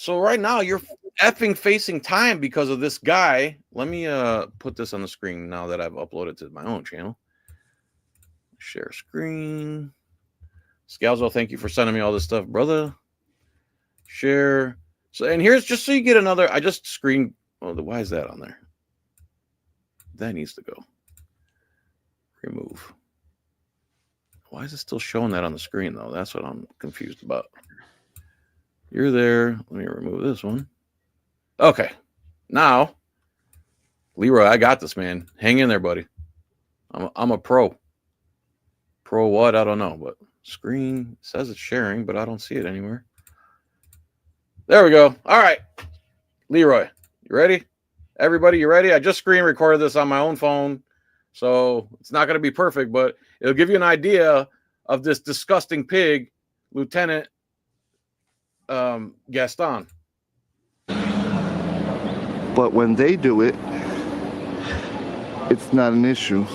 Speaker 4: right now you're effing facing time because of this guy. Let me put this on the screen now that I've uploaded to my own channel. Share screen. Scalzo, thank you for sending me all this stuff, brother. Share. So, and here's just so you get another. I just screen. Oh, why is that on there? That needs to go. Remove. Why is it still showing that on the screen, though? That's what I'm confused about. You're there. Let me remove this one. Okay. Now, Leroy, I got this, man. Hang in there, buddy. I'm a pro. Pro what? I don't know, but screen says it's sharing, but I don't see it anywhere. There we go. All right. Leroy, you ready? Everybody, you ready? I just screen recorded this on my own phone, so it's not going to be perfect, but it'll give you an idea of this disgusting pig, Lieutenant Gaston.
Speaker 7: But when they do it, it's not an issue.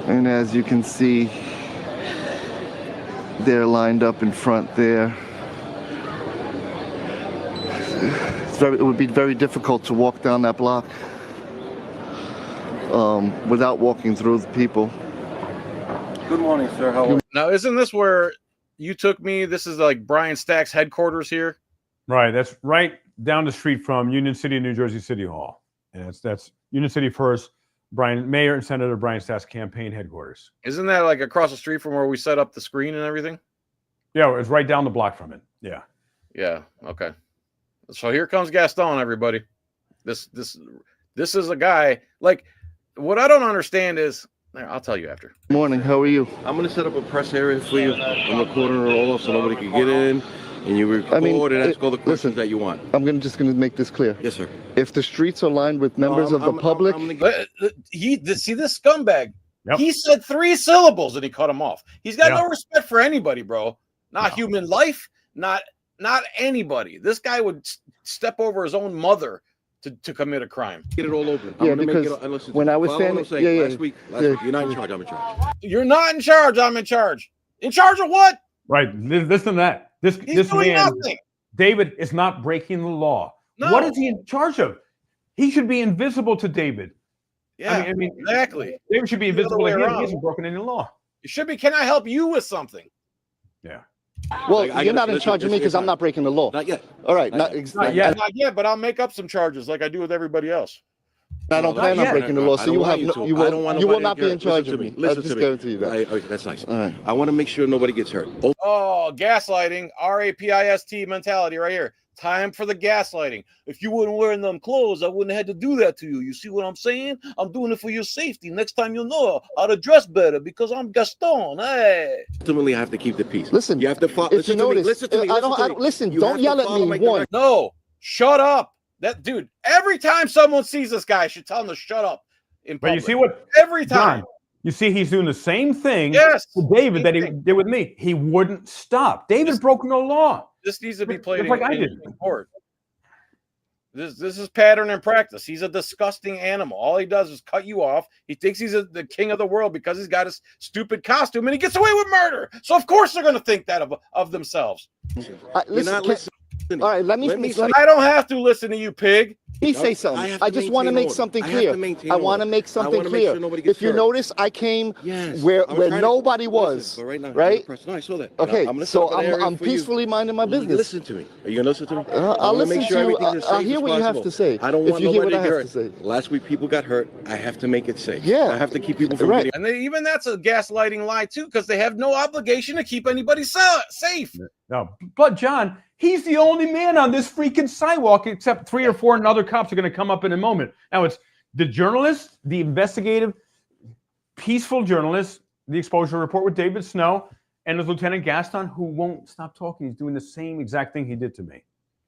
Speaker 7: And as you can see, they're lined up in front there. it would be very difficult to walk down that block without walking through the people.
Speaker 8: Good morning, sir. How are you?
Speaker 4: Now, isn't this where you took me? This is like Brian Stack's headquarters here.
Speaker 3: Right. That's right down the street from Union City, New Jersey City Hall. And that's Union City First, Mayor and Senator Brian Stack's campaign headquarters.
Speaker 4: Isn't that like across the street from where we set up the screen and everything?
Speaker 3: Yeah, it's right down the block from it. Yeah.
Speaker 4: Yeah. Okay. So here comes Gaston, everybody. This is a guy, like, what I don't understand is, I'll tell you after.
Speaker 7: Morning, how are you?
Speaker 8: I'm going to set up a press area for you. I'm recording it all so nobody can get in. And you record and ask all the questions that you want.
Speaker 7: I'm just going to make this clear.
Speaker 8: Yes, sir.
Speaker 7: If the streets are lined with members of the public...
Speaker 4: See this scumbag.
Speaker 3: Yep.
Speaker 4: He said 3 syllables and he cut him off. He's got no respect for anybody, bro. Not human life, not anybody. This guy would step over his own mother to commit a crime.
Speaker 8: Get it all open.
Speaker 7: Yeah, because when I was standing...
Speaker 8: Last week, you're not in charge, I'm in charge.
Speaker 4: You're not in charge, I'm in charge. In charge of what?
Speaker 3: Right. Listen to that. This
Speaker 4: doing
Speaker 3: man,
Speaker 4: nothing.
Speaker 3: David, is not breaking the law.
Speaker 4: No.
Speaker 3: What is he in charge of? He should be invisible to David.
Speaker 4: Yeah,
Speaker 3: I mean,
Speaker 4: exactly.
Speaker 3: David should be
Speaker 4: The other
Speaker 3: invisible
Speaker 4: way
Speaker 3: to him.
Speaker 4: around.
Speaker 3: He hasn't broken any law.
Speaker 4: It should be, can I help you with something?
Speaker 3: Yeah.
Speaker 7: Well, you're not in charge of me because I'm not breaking the law.
Speaker 8: Not yet.
Speaker 7: All right.
Speaker 3: Not yet.
Speaker 4: Not yet, but I'll make up some charges like I do with everybody else.
Speaker 7: I don't plan on
Speaker 3: yet.
Speaker 7: breaking the law, so you will not be in charge
Speaker 8: Listen
Speaker 7: of
Speaker 8: to
Speaker 7: me.
Speaker 8: Listen
Speaker 7: I'll just
Speaker 8: to
Speaker 7: guarantee you that.
Speaker 8: Okay, that's nice.
Speaker 7: All right.
Speaker 8: I want to make sure nobody gets hurt.
Speaker 4: Oh, gaslighting, RAPIST mentality right here. Time for the gaslighting. If you wouldn't wear them clothes, I wouldn't have had to do that to you. You see what I'm saying? I'm doing it for your safety. Next time you'll know how to dress better because I'm Gaston. Hey.
Speaker 8: Ultimately, I have to keep the peace.
Speaker 7: Listen,
Speaker 8: you have to follow.
Speaker 7: if you notice, listen, don't yell at me. One.
Speaker 4: No, shut up. That dude, every time someone sees this guy, I should tell him to shut up. In public.
Speaker 3: But you see what?
Speaker 4: Every time.
Speaker 3: John, you see he's doing the same thing
Speaker 4: Yes.
Speaker 3: to David that he did with me. He wouldn't stop. David broke no law.
Speaker 4: This needs to be played
Speaker 3: Just like I
Speaker 4: in
Speaker 3: did.
Speaker 4: court. This is pattern and practice. He's a disgusting animal. All he does is cut you off. He thinks he's the king of the world because he's got his stupid costume and he gets away with murder. So of course they're going to think that of themselves.
Speaker 7: All right, let me
Speaker 4: I don't have to listen to you, pig.
Speaker 7: say something. I just want to make something clear. I want to make something clear. If you notice, I came where nobody was. Right?
Speaker 8: No, I saw that.
Speaker 7: Okay, so I'm peacefully minding my business.
Speaker 8: Listen to me. Are you going to listen to me?
Speaker 7: I'll listen to you. I'll hear what you have to say.
Speaker 8: I don't want
Speaker 7: nobody
Speaker 8: to get hurt. Last week, people got hurt. I have to make it safe.
Speaker 7: Yeah.
Speaker 8: I have to keep people from getting.
Speaker 4: And even that's a gaslighting lie too, because they have no obligation to keep anybody safe.
Speaker 3: No, but John, he's the only man on this freaking sidewalk, except 3 or 4 other cops are going to come up in a moment. Now it's the journalist, the investigative, peaceful journalist, the exposure report with David Snow, and there's Lieutenant Gaston, who won't stop talking. He's doing the same exact thing he did to me.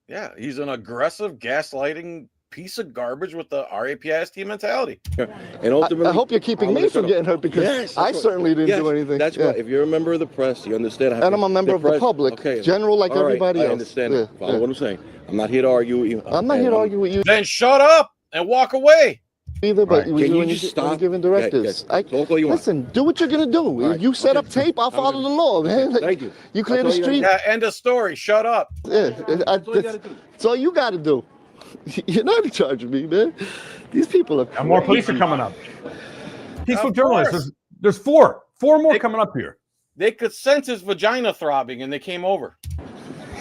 Speaker 4: Yeah, he's an aggressive, gaslighting piece of garbage with the RAPIST mentality.
Speaker 8: And ultimately,
Speaker 7: I hope you're keeping me from getting hurt because I certainly didn't do anything.
Speaker 8: That's right. If you're a member of the press, you understand.
Speaker 7: And I'm a member of the public, general like everybody else.
Speaker 8: I understand. Follow what I'm saying. I'm not here to argue with you.
Speaker 7: I'm not here to argue with you.
Speaker 4: Then shut up and walk away.
Speaker 7: Either, but
Speaker 8: Can you just stop
Speaker 7: giving directives?
Speaker 8: Talk all you want.
Speaker 7: Listen, do what you're gonna do. You set up tape, I'll follow the law, man.
Speaker 8: Thank you.
Speaker 7: You clear the street.
Speaker 4: Yeah, end of story. Shut up.
Speaker 7: Yeah, that's all you got to do. You're not in charge of me, man. These people are.
Speaker 3: And more police are coming up. Peaceful journalists. There's 4 more coming up here.
Speaker 4: They could sense his vagina throbbing, and they came over.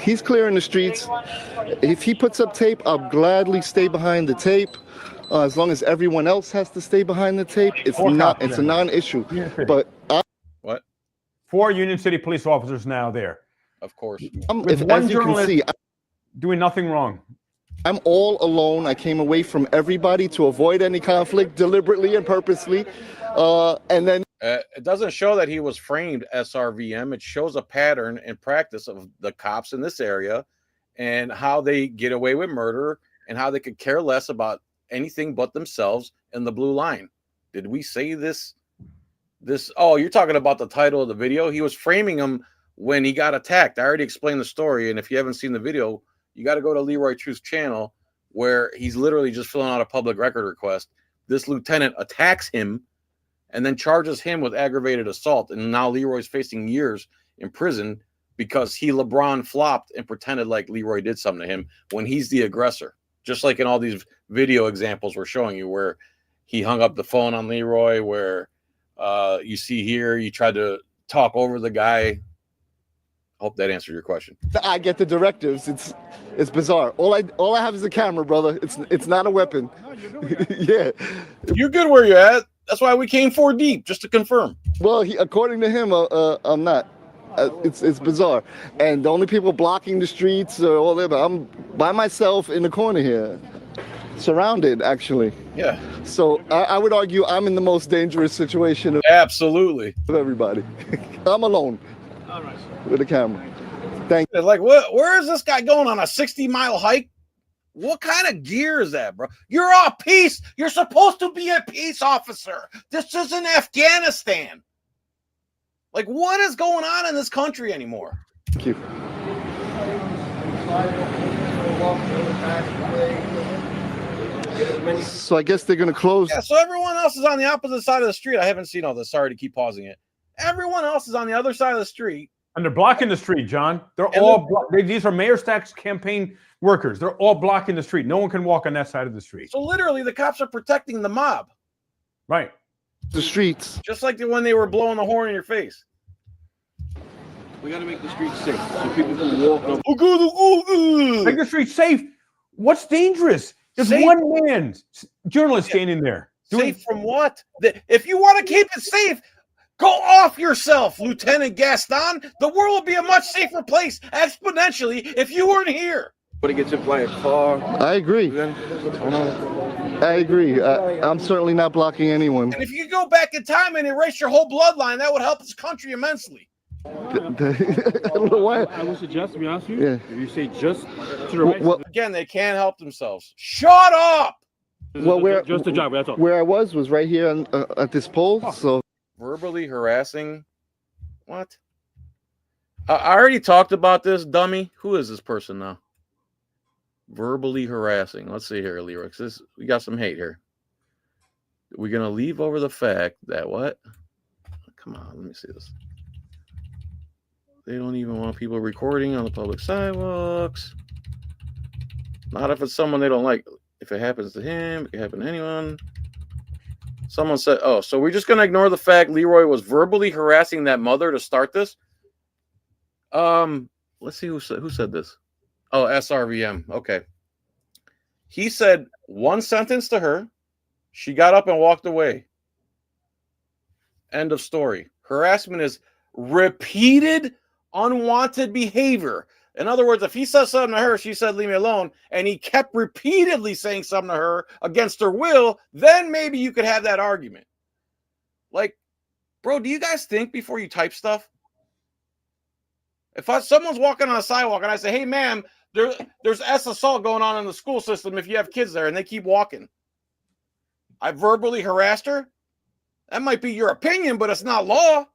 Speaker 7: He's clearing the streets. If he puts up tape, I'll gladly stay behind the tape. As long as everyone else has to stay behind the tape, it's a non-issue. But
Speaker 4: what?
Speaker 3: 4 Union City police officers now there.
Speaker 4: Of course.
Speaker 7: As you can see,
Speaker 3: doing nothing wrong.
Speaker 7: I'm all alone. I came away from everybody to avoid any conflict, deliberately and purposely. And then
Speaker 4: it doesn't show that he was framed SRVM. It shows a pattern and practice of the cops in this area and how they get away with murder and how they could care less about anything but themselves and the blue line. Did we say this? Oh, you're talking about the title of the video. He was framing him when he got attacked. I already explained the story. And if you haven't seen the video, you got to go to Leroy Truth's channel where he's literally just filling out a public record request. This lieutenant attacks him and then charges him with aggravated assault. And now Leroy's facing years in prison because he LeBron flopped and pretended like Leroy did something to him when he's the aggressor. just like in all these video examples we're showing you, where he hung up the phone on Leroy, where you see here, you tried to talk over the guy. Hope that answered your question.
Speaker 7: I get the directives. It's bizarre. All I have is a camera, brother. It's not a weapon. Yeah.
Speaker 4: You're good where you're at. That's why we came 4 deep, just to confirm.
Speaker 7: Well, according to him, I'm not. It's bizarre. And the only people blocking the streets are all there, but I'm by myself in the corner here, surrounded, actually.
Speaker 4: Yeah.
Speaker 7: So I would argue I'm in the most dangerous situation of
Speaker 4: Absolutely.
Speaker 7: everybody. I'm alone.
Speaker 1: All right.
Speaker 7: With a camera. Thank you.
Speaker 4: Like, where is this guy going on a 60-mile hike? What kind of gear is that, bro? You're a peace. You're supposed to be a peace officer. This isn't Afghanistan. Like, what is going on in this country anymore?
Speaker 7: Thank you. So I guess they're going to close.
Speaker 4: Yeah, so everyone else is on the opposite side of the street. I haven't seen all this. Sorry to keep pausing it. Everyone else is on the other side of the street.
Speaker 3: And they're blocking the street, John. These are Mayor Stack's campaign workers. They're all blocking the street. No one can walk on that side of the street.
Speaker 4: So literally, the cops are protecting the mob.
Speaker 3: Right.
Speaker 7: The streets.
Speaker 4: Just like when they were blowing the horn in your face.
Speaker 8: We got to make the streets safe so people can walk up.
Speaker 3: Make the street safe. What's dangerous? There's
Speaker 4: Safe.
Speaker 3: one man, journalist standing there.
Speaker 4: Safe from what? If you want to keep it safe, go off yourself, Lieutenant Gaston. The world will be a much safer place exponentially if you weren't here.
Speaker 8: But it gets hit by a car.
Speaker 7: I agree. I agree. I'm certainly not blocking anyone.
Speaker 4: And if you could go back in time and erase your whole bloodline, that would help this country immensely.
Speaker 7: I don't know why.
Speaker 5: I would suggest, to be honest with you,
Speaker 7: Yeah.
Speaker 5: if you say just to the right,
Speaker 7: Well,
Speaker 4: Again, they can't help themselves. Shut up!
Speaker 5: just the job, that's all.
Speaker 7: where I was right here at this pole. So
Speaker 4: Verbally harassing? What? I already talked about this, dummy. Who is this person now? Verbally harassing. Let's see here, Leroy. We got some hate here. We're going to leave over the fact that what? Come on, let me see this. They don't even want people recording on the public sidewalks. Not if it's someone they don't like. If it happens to him, it can happen to anyone. Someone said, oh, so we're just going to ignore the fact Leroy was verbally harassing that mother to start this? Let's see who said this. Oh, SRVM. Okay. He said one sentence to her. She got up and walked away. End of story. Harassment is repeated unwanted behavior. In other words, if he says something to her, she said, leave me alone, and he kept repeatedly saying something to her against her will, then maybe you could have that argument. Like, bro, do you guys think before you type stuff? If someone's walking on a sidewalk and I say, hey, ma'am, there's assault going on in the school system if you have kids there, and they keep walking. I verbally harassed her? That might be your opinion, but it's not law.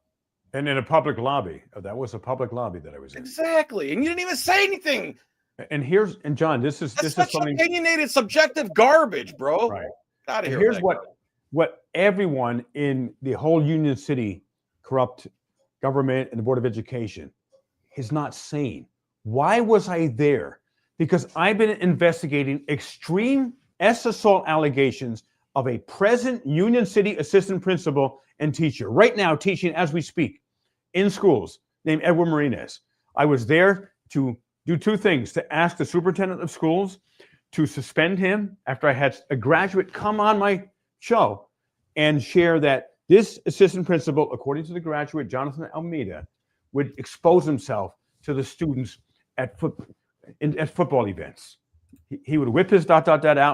Speaker 3: And in a public lobby. That was a public lobby that I was in.
Speaker 4: Exactly. And you didn't even say anything.
Speaker 3: And John, this is
Speaker 4: such
Speaker 3: something
Speaker 4: opinionated, subjective garbage, bro.
Speaker 3: Right.
Speaker 4: Out of here.
Speaker 3: Here's what everyone in the whole Union City corrupt government and the Board of Education is not saying. Why was I there? Because I've been investigating extreme assault allegations of a present Union City assistant principal and teacher, right now teaching as we speak in schools, named Edward Martinez. I was there to do two things: to ask the superintendent of schools to suspend him after I had a graduate come on my show and share that this assistant principal, according to the graduate, Jonathan Almeida, would expose himself to the students at football events. He would whip his ... out,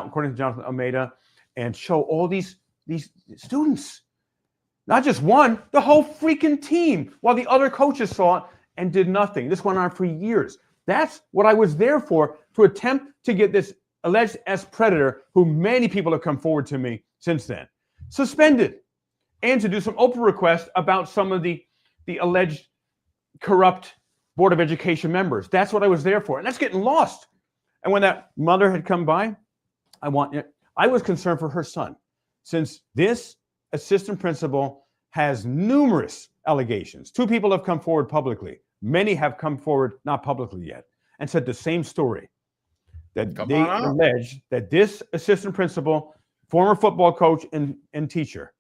Speaker 3: according to Jonathan Almeida, and show all these students. Not just one, the whole freaking team, while the other coaches saw it and did nothing. This went on for years. That's what I was there for, to attempt to get this alleged predator, who many people have come forward to me since then, suspended, and to do some Oprah requests about some of the alleged corrupt Board of Education members. That's what I was there for, and that's getting lost. And when that mother had come by, I was concerned for her son, since this assistant principal has numerous allegations. 2 people have come forward publicly. Many have come forward not publicly yet and said the same story. that they allege that this assistant principal, former football coach and teacher,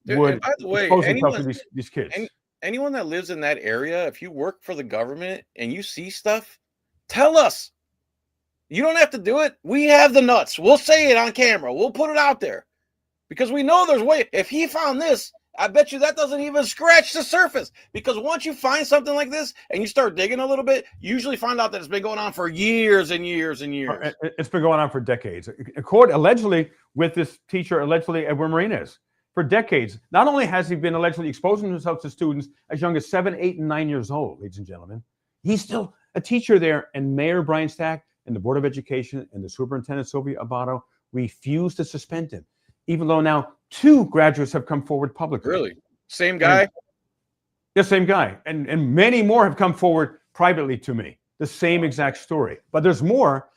Speaker 3: would
Speaker 4: by the way,
Speaker 3: expose himself to these kids.
Speaker 4: Anyone that lives in that area, if you work for the government and you see stuff, tell us. You don't have to do it. We have the nuts. We'll say it on camera. We'll put it out there because we know there's way. If he found this, I bet you that doesn't even scratch the surface, because once you find something like this and you start digging a little bit, you usually find out that it's been going on for years and years and years.
Speaker 3: It's been going on for decades. Allegedly, with this teacher, allegedly Edward Martinez, for decades. Not only has he been allegedly exposing himself to students as young as 7, 8, and 9 years old, ladies and gentlemen, he's still a teacher there. And Mayor Brian Stack and the Board of Education and the Superintendent Sylvia Abato refused to suspend him, even though now 2 graduates have come forward publicly.
Speaker 4: Really? Same guy?
Speaker 3: Yes, same guy. And many more have come forward privately to me. The same exact story. But there's more.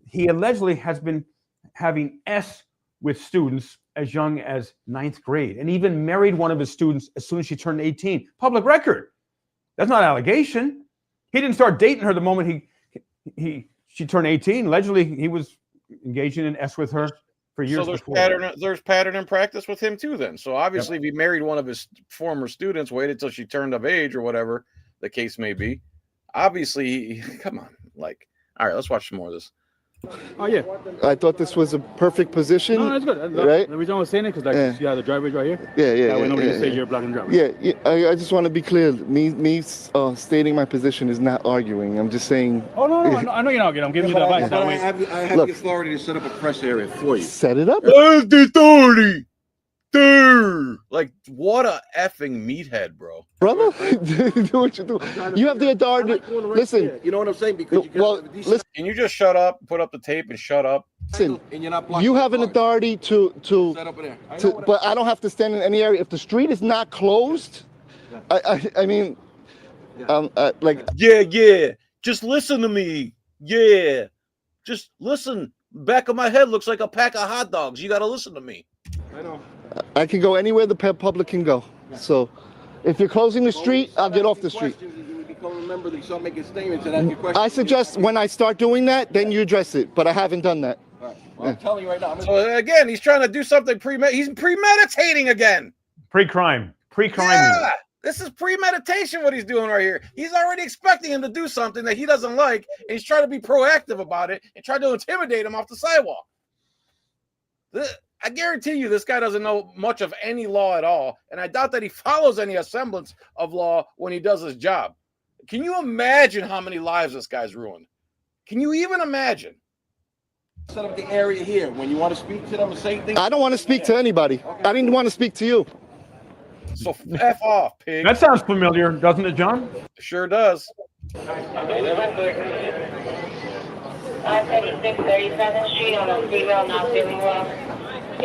Speaker 3: He allegedly has been having S with students as young as 9th grade, and even married one of his students as soon as she turned 18. Public record. That's not an allegation. He didn't start dating her the moment she turned 18. Allegedly, he was engaging in S with her for years.
Speaker 4: So there's pattern and practice with him too then. So obviously, If he married one of his former students, waited till she turned of age or whatever the case may be, obviously, come on. Like, all right, let's watch some more of this.
Speaker 5: Oh, yeah.
Speaker 7: I thought this was a perfect position.
Speaker 5: No, that's good.
Speaker 7: Right?
Speaker 5: The reason I was saying it, because you have the driveway right here.
Speaker 7: Yeah.
Speaker 5: That way nobody can say you're blocking the driveway.
Speaker 7: Yeah. I just want to be clear. Me stating my position is not arguing. I'm just saying.
Speaker 5: Oh, no. I know you're not getting. I'm giving you the advice.
Speaker 8: I have the authority to set up a press area for you.
Speaker 7: Set it up.
Speaker 4: Where's the authority? Dude. Like, what a effing meathead, bro.
Speaker 7: Brother, do what you do. You have the authority. Listen.
Speaker 8: You know what I'm saying? Because
Speaker 7: listen.
Speaker 4: Can you just shut up, put up the tape, and shut up?
Speaker 7: Listen,
Speaker 8: and you're not
Speaker 7: you have an authority to
Speaker 8: set up there.
Speaker 7: but I don't have to stand in any area. If the street is not closed, I mean, like.
Speaker 4: Yeah. Just listen to me. Yeah. Just listen. Back of my head looks like a pack of hot dogs. You got to listen to me.
Speaker 8: I know.
Speaker 7: I can go anywhere the public can go. So, if you're closing the street, I'll get off the street. I suggest when I start doing that, then you address it. But I haven't done that.
Speaker 8: Well, I'm telling you right now.
Speaker 4: So again, he's trying to do something he's premeditating again.
Speaker 3: Pre-crime.
Speaker 4: Yeah, this is premeditation what he's doing right here. He's already expecting him to do something that he doesn't like, and he's trying to be proactive about it and try to intimidate him off the sidewalk. I guarantee you this guy doesn't know much of any law at all, and I doubt that he follows any semblance of law when he does his job. Can you imagine how many lives this guy's ruined? Can you even imagine?
Speaker 8: Set up the area here. When you want to speak to them and say things.
Speaker 7: I don't want to speak to anybody. Okay. I didn't want to speak to you.
Speaker 4: So F off, pig.
Speaker 3: That sounds familiar, doesn't it, John?
Speaker 4: It sure does.
Speaker 9: 36 37th Street on a 3 rail not feeling well.
Speaker 1: How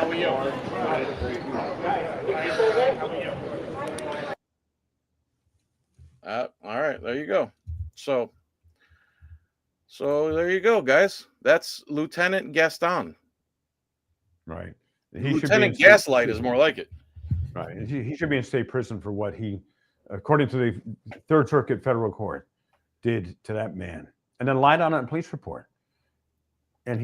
Speaker 1: are you?
Speaker 4: All right, there you go. So there you go, guys. That's Lieutenant Gaston.
Speaker 3: Right.
Speaker 4: Lieutenant Gaslight is more like it.
Speaker 3: Right. He should be in state prison for what he, according to the Third Circuit Federal Court, did to that man, and then lied on a police report. And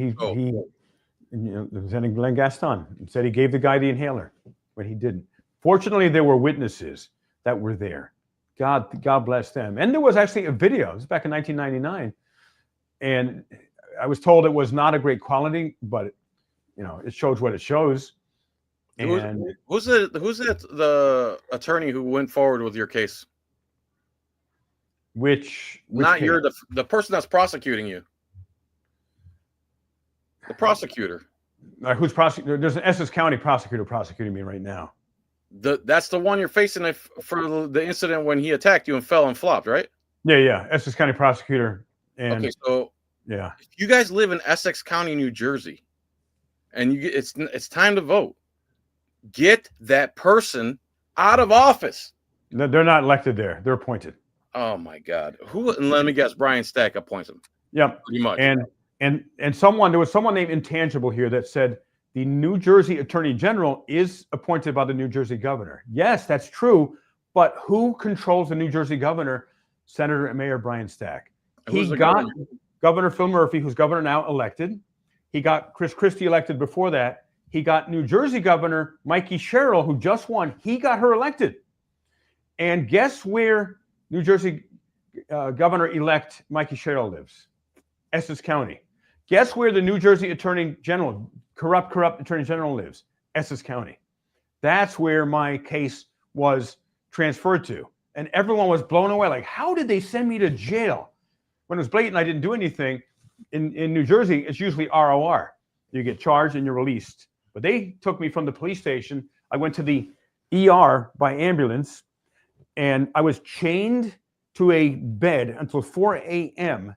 Speaker 3: Lieutenant Glenn Gaston said he gave the guy the inhaler, but he didn't. Fortunately, there were witnesses that were there. God bless them. And there was actually a video. It was back in 1999, and I was told it was not a great quality, but it shows what it shows. And
Speaker 4: who's the attorney who went forward with your case?
Speaker 3: Which
Speaker 4: not
Speaker 3: case?
Speaker 4: You're the person that's prosecuting you. The prosecutor.
Speaker 3: Who's prosecuting? There's an Essex County prosecutor prosecuting me right now.
Speaker 4: That's the one you're facing for the incident when he attacked you and fell and flopped, right?
Speaker 3: Yeah. Essex County prosecutor. And
Speaker 4: okay, so
Speaker 3: yeah,
Speaker 4: if you guys live in Essex County, New Jersey, and it's time to vote, get that person out of office.
Speaker 3: They're not elected there; they're appointed.
Speaker 4: Oh my God! And let me guess, Brian Stack appoints them.
Speaker 3: Yep,
Speaker 4: pretty much.
Speaker 3: And there was someone named Intangible here that said the New Jersey Attorney General is appointed by the New Jersey governor. Yes, that's true, But who controls the New Jersey governor? Senator and Mayor Brian Stack. He got Governor Phil Murphy, who's governor now, elected. He got Chris Christie elected before that. He got New Jersey Governor Mikey Sherrill, who just won. He got her elected. And guess where New Jersey Governor-elect Mikey Sherrill lives? Essex County. Guess where the New Jersey Attorney General, corrupt Attorney General lives? Essex County. That's where my case was transferred to. And everyone was blown away. Like, how did they send me to jail? When it was blatant, I didn't do anything. In New Jersey, it's usually ROR. You get charged and you're released. But they took me from the police station. I went to the ER by ambulance, and I was chained to a bed until 4 a.m.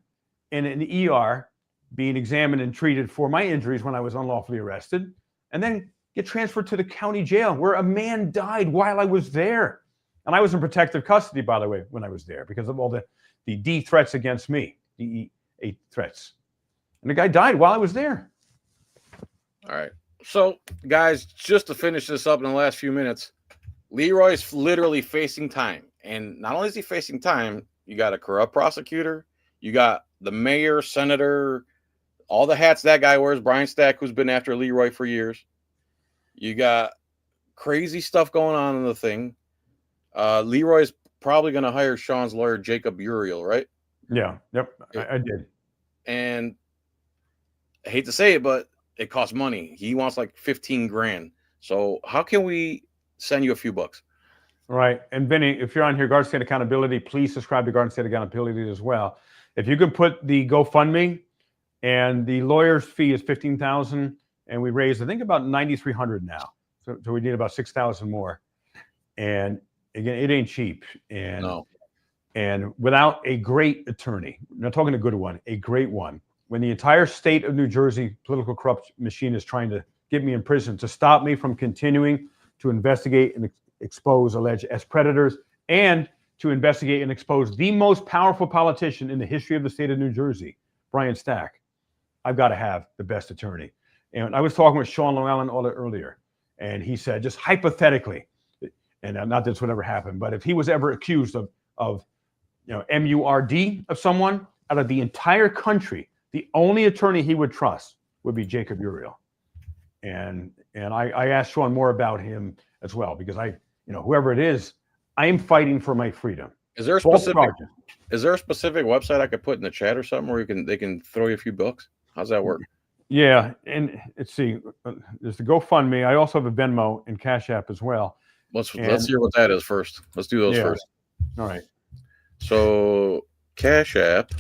Speaker 3: in an ER, being examined and treated for my injuries when I was unlawfully arrested, and then get transferred to the county jail where a man died while I was there. And I was in protective custody, by the way, when I was there because of all the D threats against me, DEA threats. And the guy died while I was there.
Speaker 4: All right. So, guys, just to finish this up in the last few minutes, Leroy's literally facing time. And not only is he facing time, you got a corrupt prosecutor, you got the mayor, senator, all the hats that guy wears, Brian Stack, who's been after Leroy for years. You got crazy stuff going on in the thing. Leroy's probably going to hire Sean's lawyer, Jacob Uriel, right?
Speaker 3: Yeah. Yep. I did.
Speaker 4: And I hate to say it, but it costs money. He wants like 15 grand. So how can we send you a few bucks?
Speaker 3: Right. And Vinny, if you're on here, Garden State Accountability, please subscribe to Garden State Accountability as well. If you could put the GoFundMe, and the lawyer's fee is $15,000, and we raised, I think, about $9,300 now. So we need about $6,000 more. And again, it ain't cheap. And
Speaker 4: no.
Speaker 3: And without a great attorney, I'm not talking a good one, a great one, when the entire state of New Jersey political corrupt machine is trying to get me in prison to stop me from continuing to investigate and expose alleged predators, and to investigate and expose the most powerful politician in the history of the state of New Jersey, Brian Stack, I've got to have the best attorney. And I was talking with Sean Long Island earlier, and he said, just hypothetically, and not that this would ever happen, but if he was ever accused of MURD of someone out of the entire country, the only attorney he would trust would be Jacob Uriel. And I asked Sean more about him as well, because whoever it is, I am fighting for my freedom.
Speaker 4: Is there a specific website I could put in the chat or something where they can throw you a few bucks? How's that work?
Speaker 3: Yeah, and let's see. There's the GoFundMe. I also have a Venmo and Cash App as well.
Speaker 4: Let's hear what that is first. Let's do those first.
Speaker 3: All right.
Speaker 4: So Cash App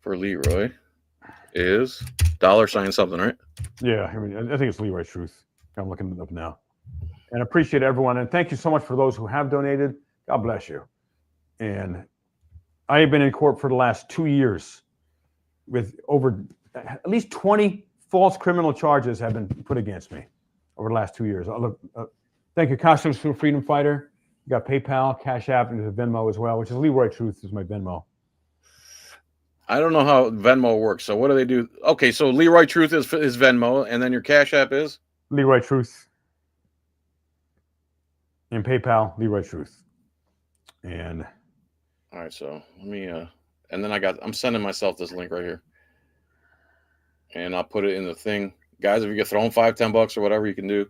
Speaker 4: for Leroy is $ something, right?
Speaker 3: Yeah, I think it's Leroy Truth. I'm looking it up now. And appreciate everyone. And thank you so much for those who have donated. God bless you. And I have been in court for the last 2 years with over at least 20 false criminal charges have been put against me over the last 2 years. Thank you, Costumes for Freedom Fighter. You got PayPal, Cash App, and there's a Venmo as well, which is Leroy Truth is my Venmo.
Speaker 4: I don't know how Venmo works. So what do they do? Okay, so Leroy Truth is Venmo, and then your Cash App is?
Speaker 3: Leroy Truth. And PayPal, Leroy Truth. And
Speaker 4: all right, so let me and then I'm sending myself this link right here. And I'll put it in the thing. Guys, if you get thrown $5-10 or whatever you can do.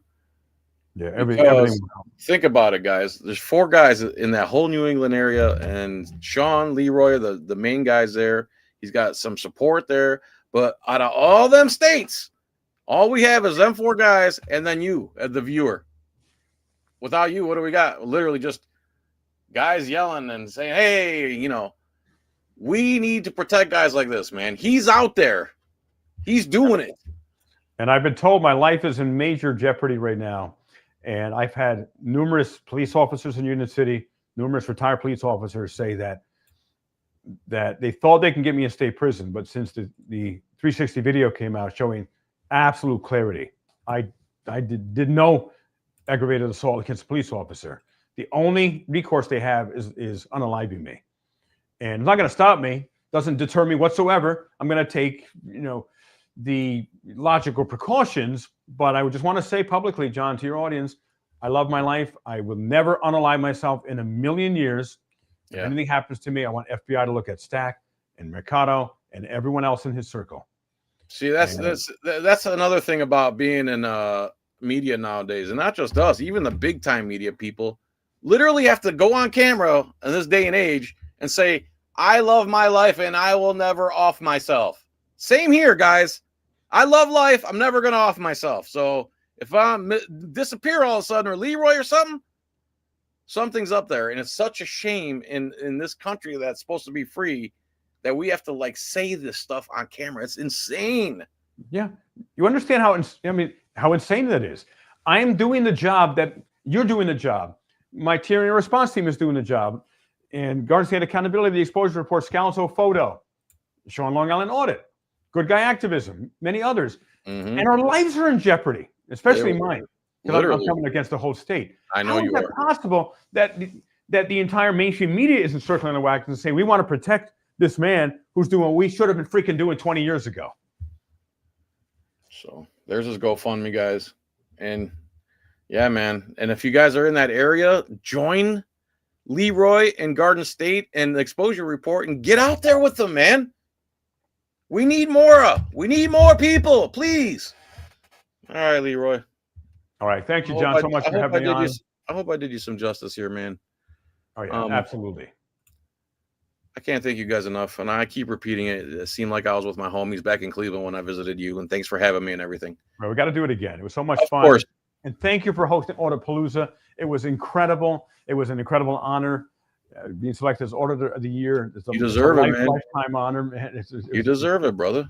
Speaker 3: Yeah, everything.
Speaker 4: Think about it, guys. There's 4 guys in that whole New England area, and Sean, Leroy, the main guys there. He's got some support there. But out of all them states, all we have is them 4 guys, and then you as the viewer. Without you, what do we got? Literally just guys yelling and saying, hey, we need to protect guys like this, man. He's out there. He's doing it.
Speaker 3: And I've been told my life is in major jeopardy right now. And I've had numerous police officers in Union City, numerous retired police officers say that they thought they can get me in state prison. But since the 360 video came out showing absolute clarity, I did no aggravated assault against a police officer. The only recourse they have is unaliving me. And it's not going to stop me. Doesn't deter me whatsoever. I'm going to take, the logical precautions. But I would just want to say publicly, John, to your audience, I love my life. I will never unalive myself in a million years. If
Speaker 4: Yeah.
Speaker 3: anything happens to me, I want FBI to look at Stack and Mercado and everyone else in his circle.
Speaker 4: See, that's another thing about being in media nowadays, and not just us, even the big time media people literally have to go on camera in this day and age and say, I love my life and I will never off myself. Same here, guys. I love life. I'm never going to off myself. So if I disappear all of a sudden, or Leroy or something, something's up there. And it's such a shame in this country that's supposed to be free that we have to like say this stuff on camera. It's insane.
Speaker 3: Yeah. You understand how insane that is. I am doing the job that you're doing the job. My tyranny response team is doing the job. And Garden State Accountability, the exposure report, Scalzo photo, showing Long Island audit, good guy activism, many others.
Speaker 4: Mm-hmm.
Speaker 3: And our lives are in jeopardy, especially mine. Because I'm coming against the whole state.
Speaker 4: I know
Speaker 3: How is that possible that the entire mainstream media isn't circling the wagons and saying we want to protect this man who's doing what we should have been freaking doing 20 years ago?
Speaker 4: So there's his GoFundMe, guys. And yeah, man. And if you guys are in that area, join Leroy and Garden State and the exposure report and get out there with them, man. We need more. We need more people, please. All right, Leroy.
Speaker 3: All right. Thank you, John, so much for having me on.
Speaker 4: I hope I did you some justice here, man.
Speaker 3: Oh, yeah, absolutely.
Speaker 4: I can't thank you guys enough. And I keep repeating it. It seemed like I was with my homies back in Cleveland when I visited you. And thanks for having me and everything.
Speaker 3: Right, we got to do it again. It was so much fun.
Speaker 4: Of course.
Speaker 3: And thank you for hosting Auditpalooza. It was incredible. It was an incredible honor being selected as Auditor of the Year.
Speaker 4: You deserve it, man.
Speaker 3: Lifetime honor, man.
Speaker 4: You deserve it, brother.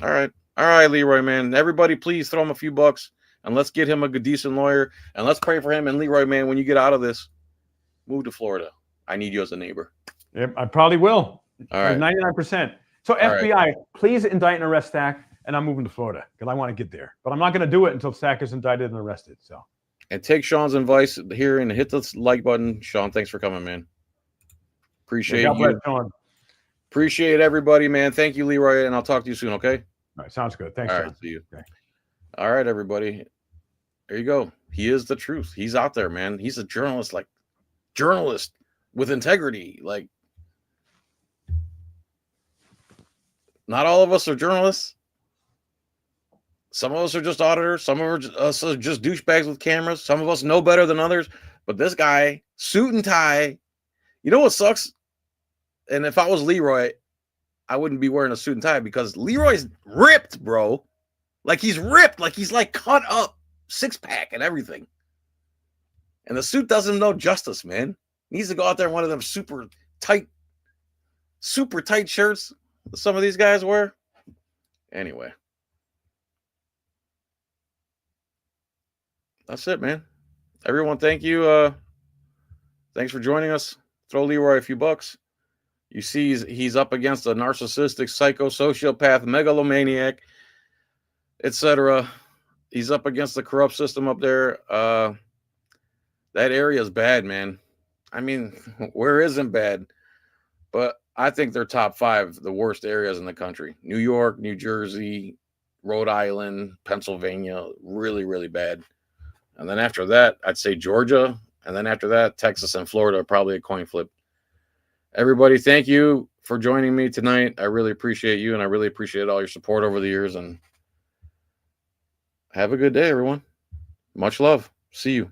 Speaker 4: All right, Leroy, man. Everybody, please throw him a few bucks and let's get him a good, decent lawyer. And let's pray for him. And Leroy, man, when you get out of this, move to Florida. I need you as a neighbor.
Speaker 3: Yep, I probably will.
Speaker 4: All right.
Speaker 3: 99%. So FBI, please indict and arrest Stack. And I'm moving to Florida because I want to get there. But I'm not going to do it until Stack is indicted and arrested. So.
Speaker 4: And take Sean's advice here and hit the like button. Sean, thanks for coming, man. Appreciate you.
Speaker 3: Sean.
Speaker 4: Appreciate everybody, man. Thank you, Leroy, and I'll talk to you soon, okay?
Speaker 3: All right, sounds good. Thanks,
Speaker 4: All
Speaker 3: Sean.
Speaker 4: right, see you.
Speaker 3: Okay.
Speaker 4: All right, everybody. There you go. He is the truth. He's out there, man. He's a journalist with integrity. Like, not all of us are journalists. Some of us are just auditors. Some of us are just douchebags with cameras. Some of us know better than others. But this guy, suit and tie. You know what sucks? And if I was Leroy, I wouldn't be wearing a suit and tie because Leroy's ripped, bro. Like he's ripped. Like he's like cut up, six-pack and everything. And the suit does him no justice, man. He needs to go out there in one of them super tight shirts that some of these guys wear. Anyway. That's it, man. Everyone, thank you. Thanks for joining us. Throw Leroy a few bucks. You see he's up against a narcissistic, psycho, sociopath, megalomaniac, etc. He's up against the corrupt system up there. That area is bad, man. I mean, where isn't bad? But I think they're top 5, the worst areas in the country. New York, New Jersey, Rhode Island, Pennsylvania, really, really bad. And then after that, I'd say Georgia. And then after that, Texas and Florida are probably a coin flip. Everybody, thank you for joining me tonight. I really appreciate you, and I really appreciate all your support over the years. And have a good day, everyone. Much love. See you.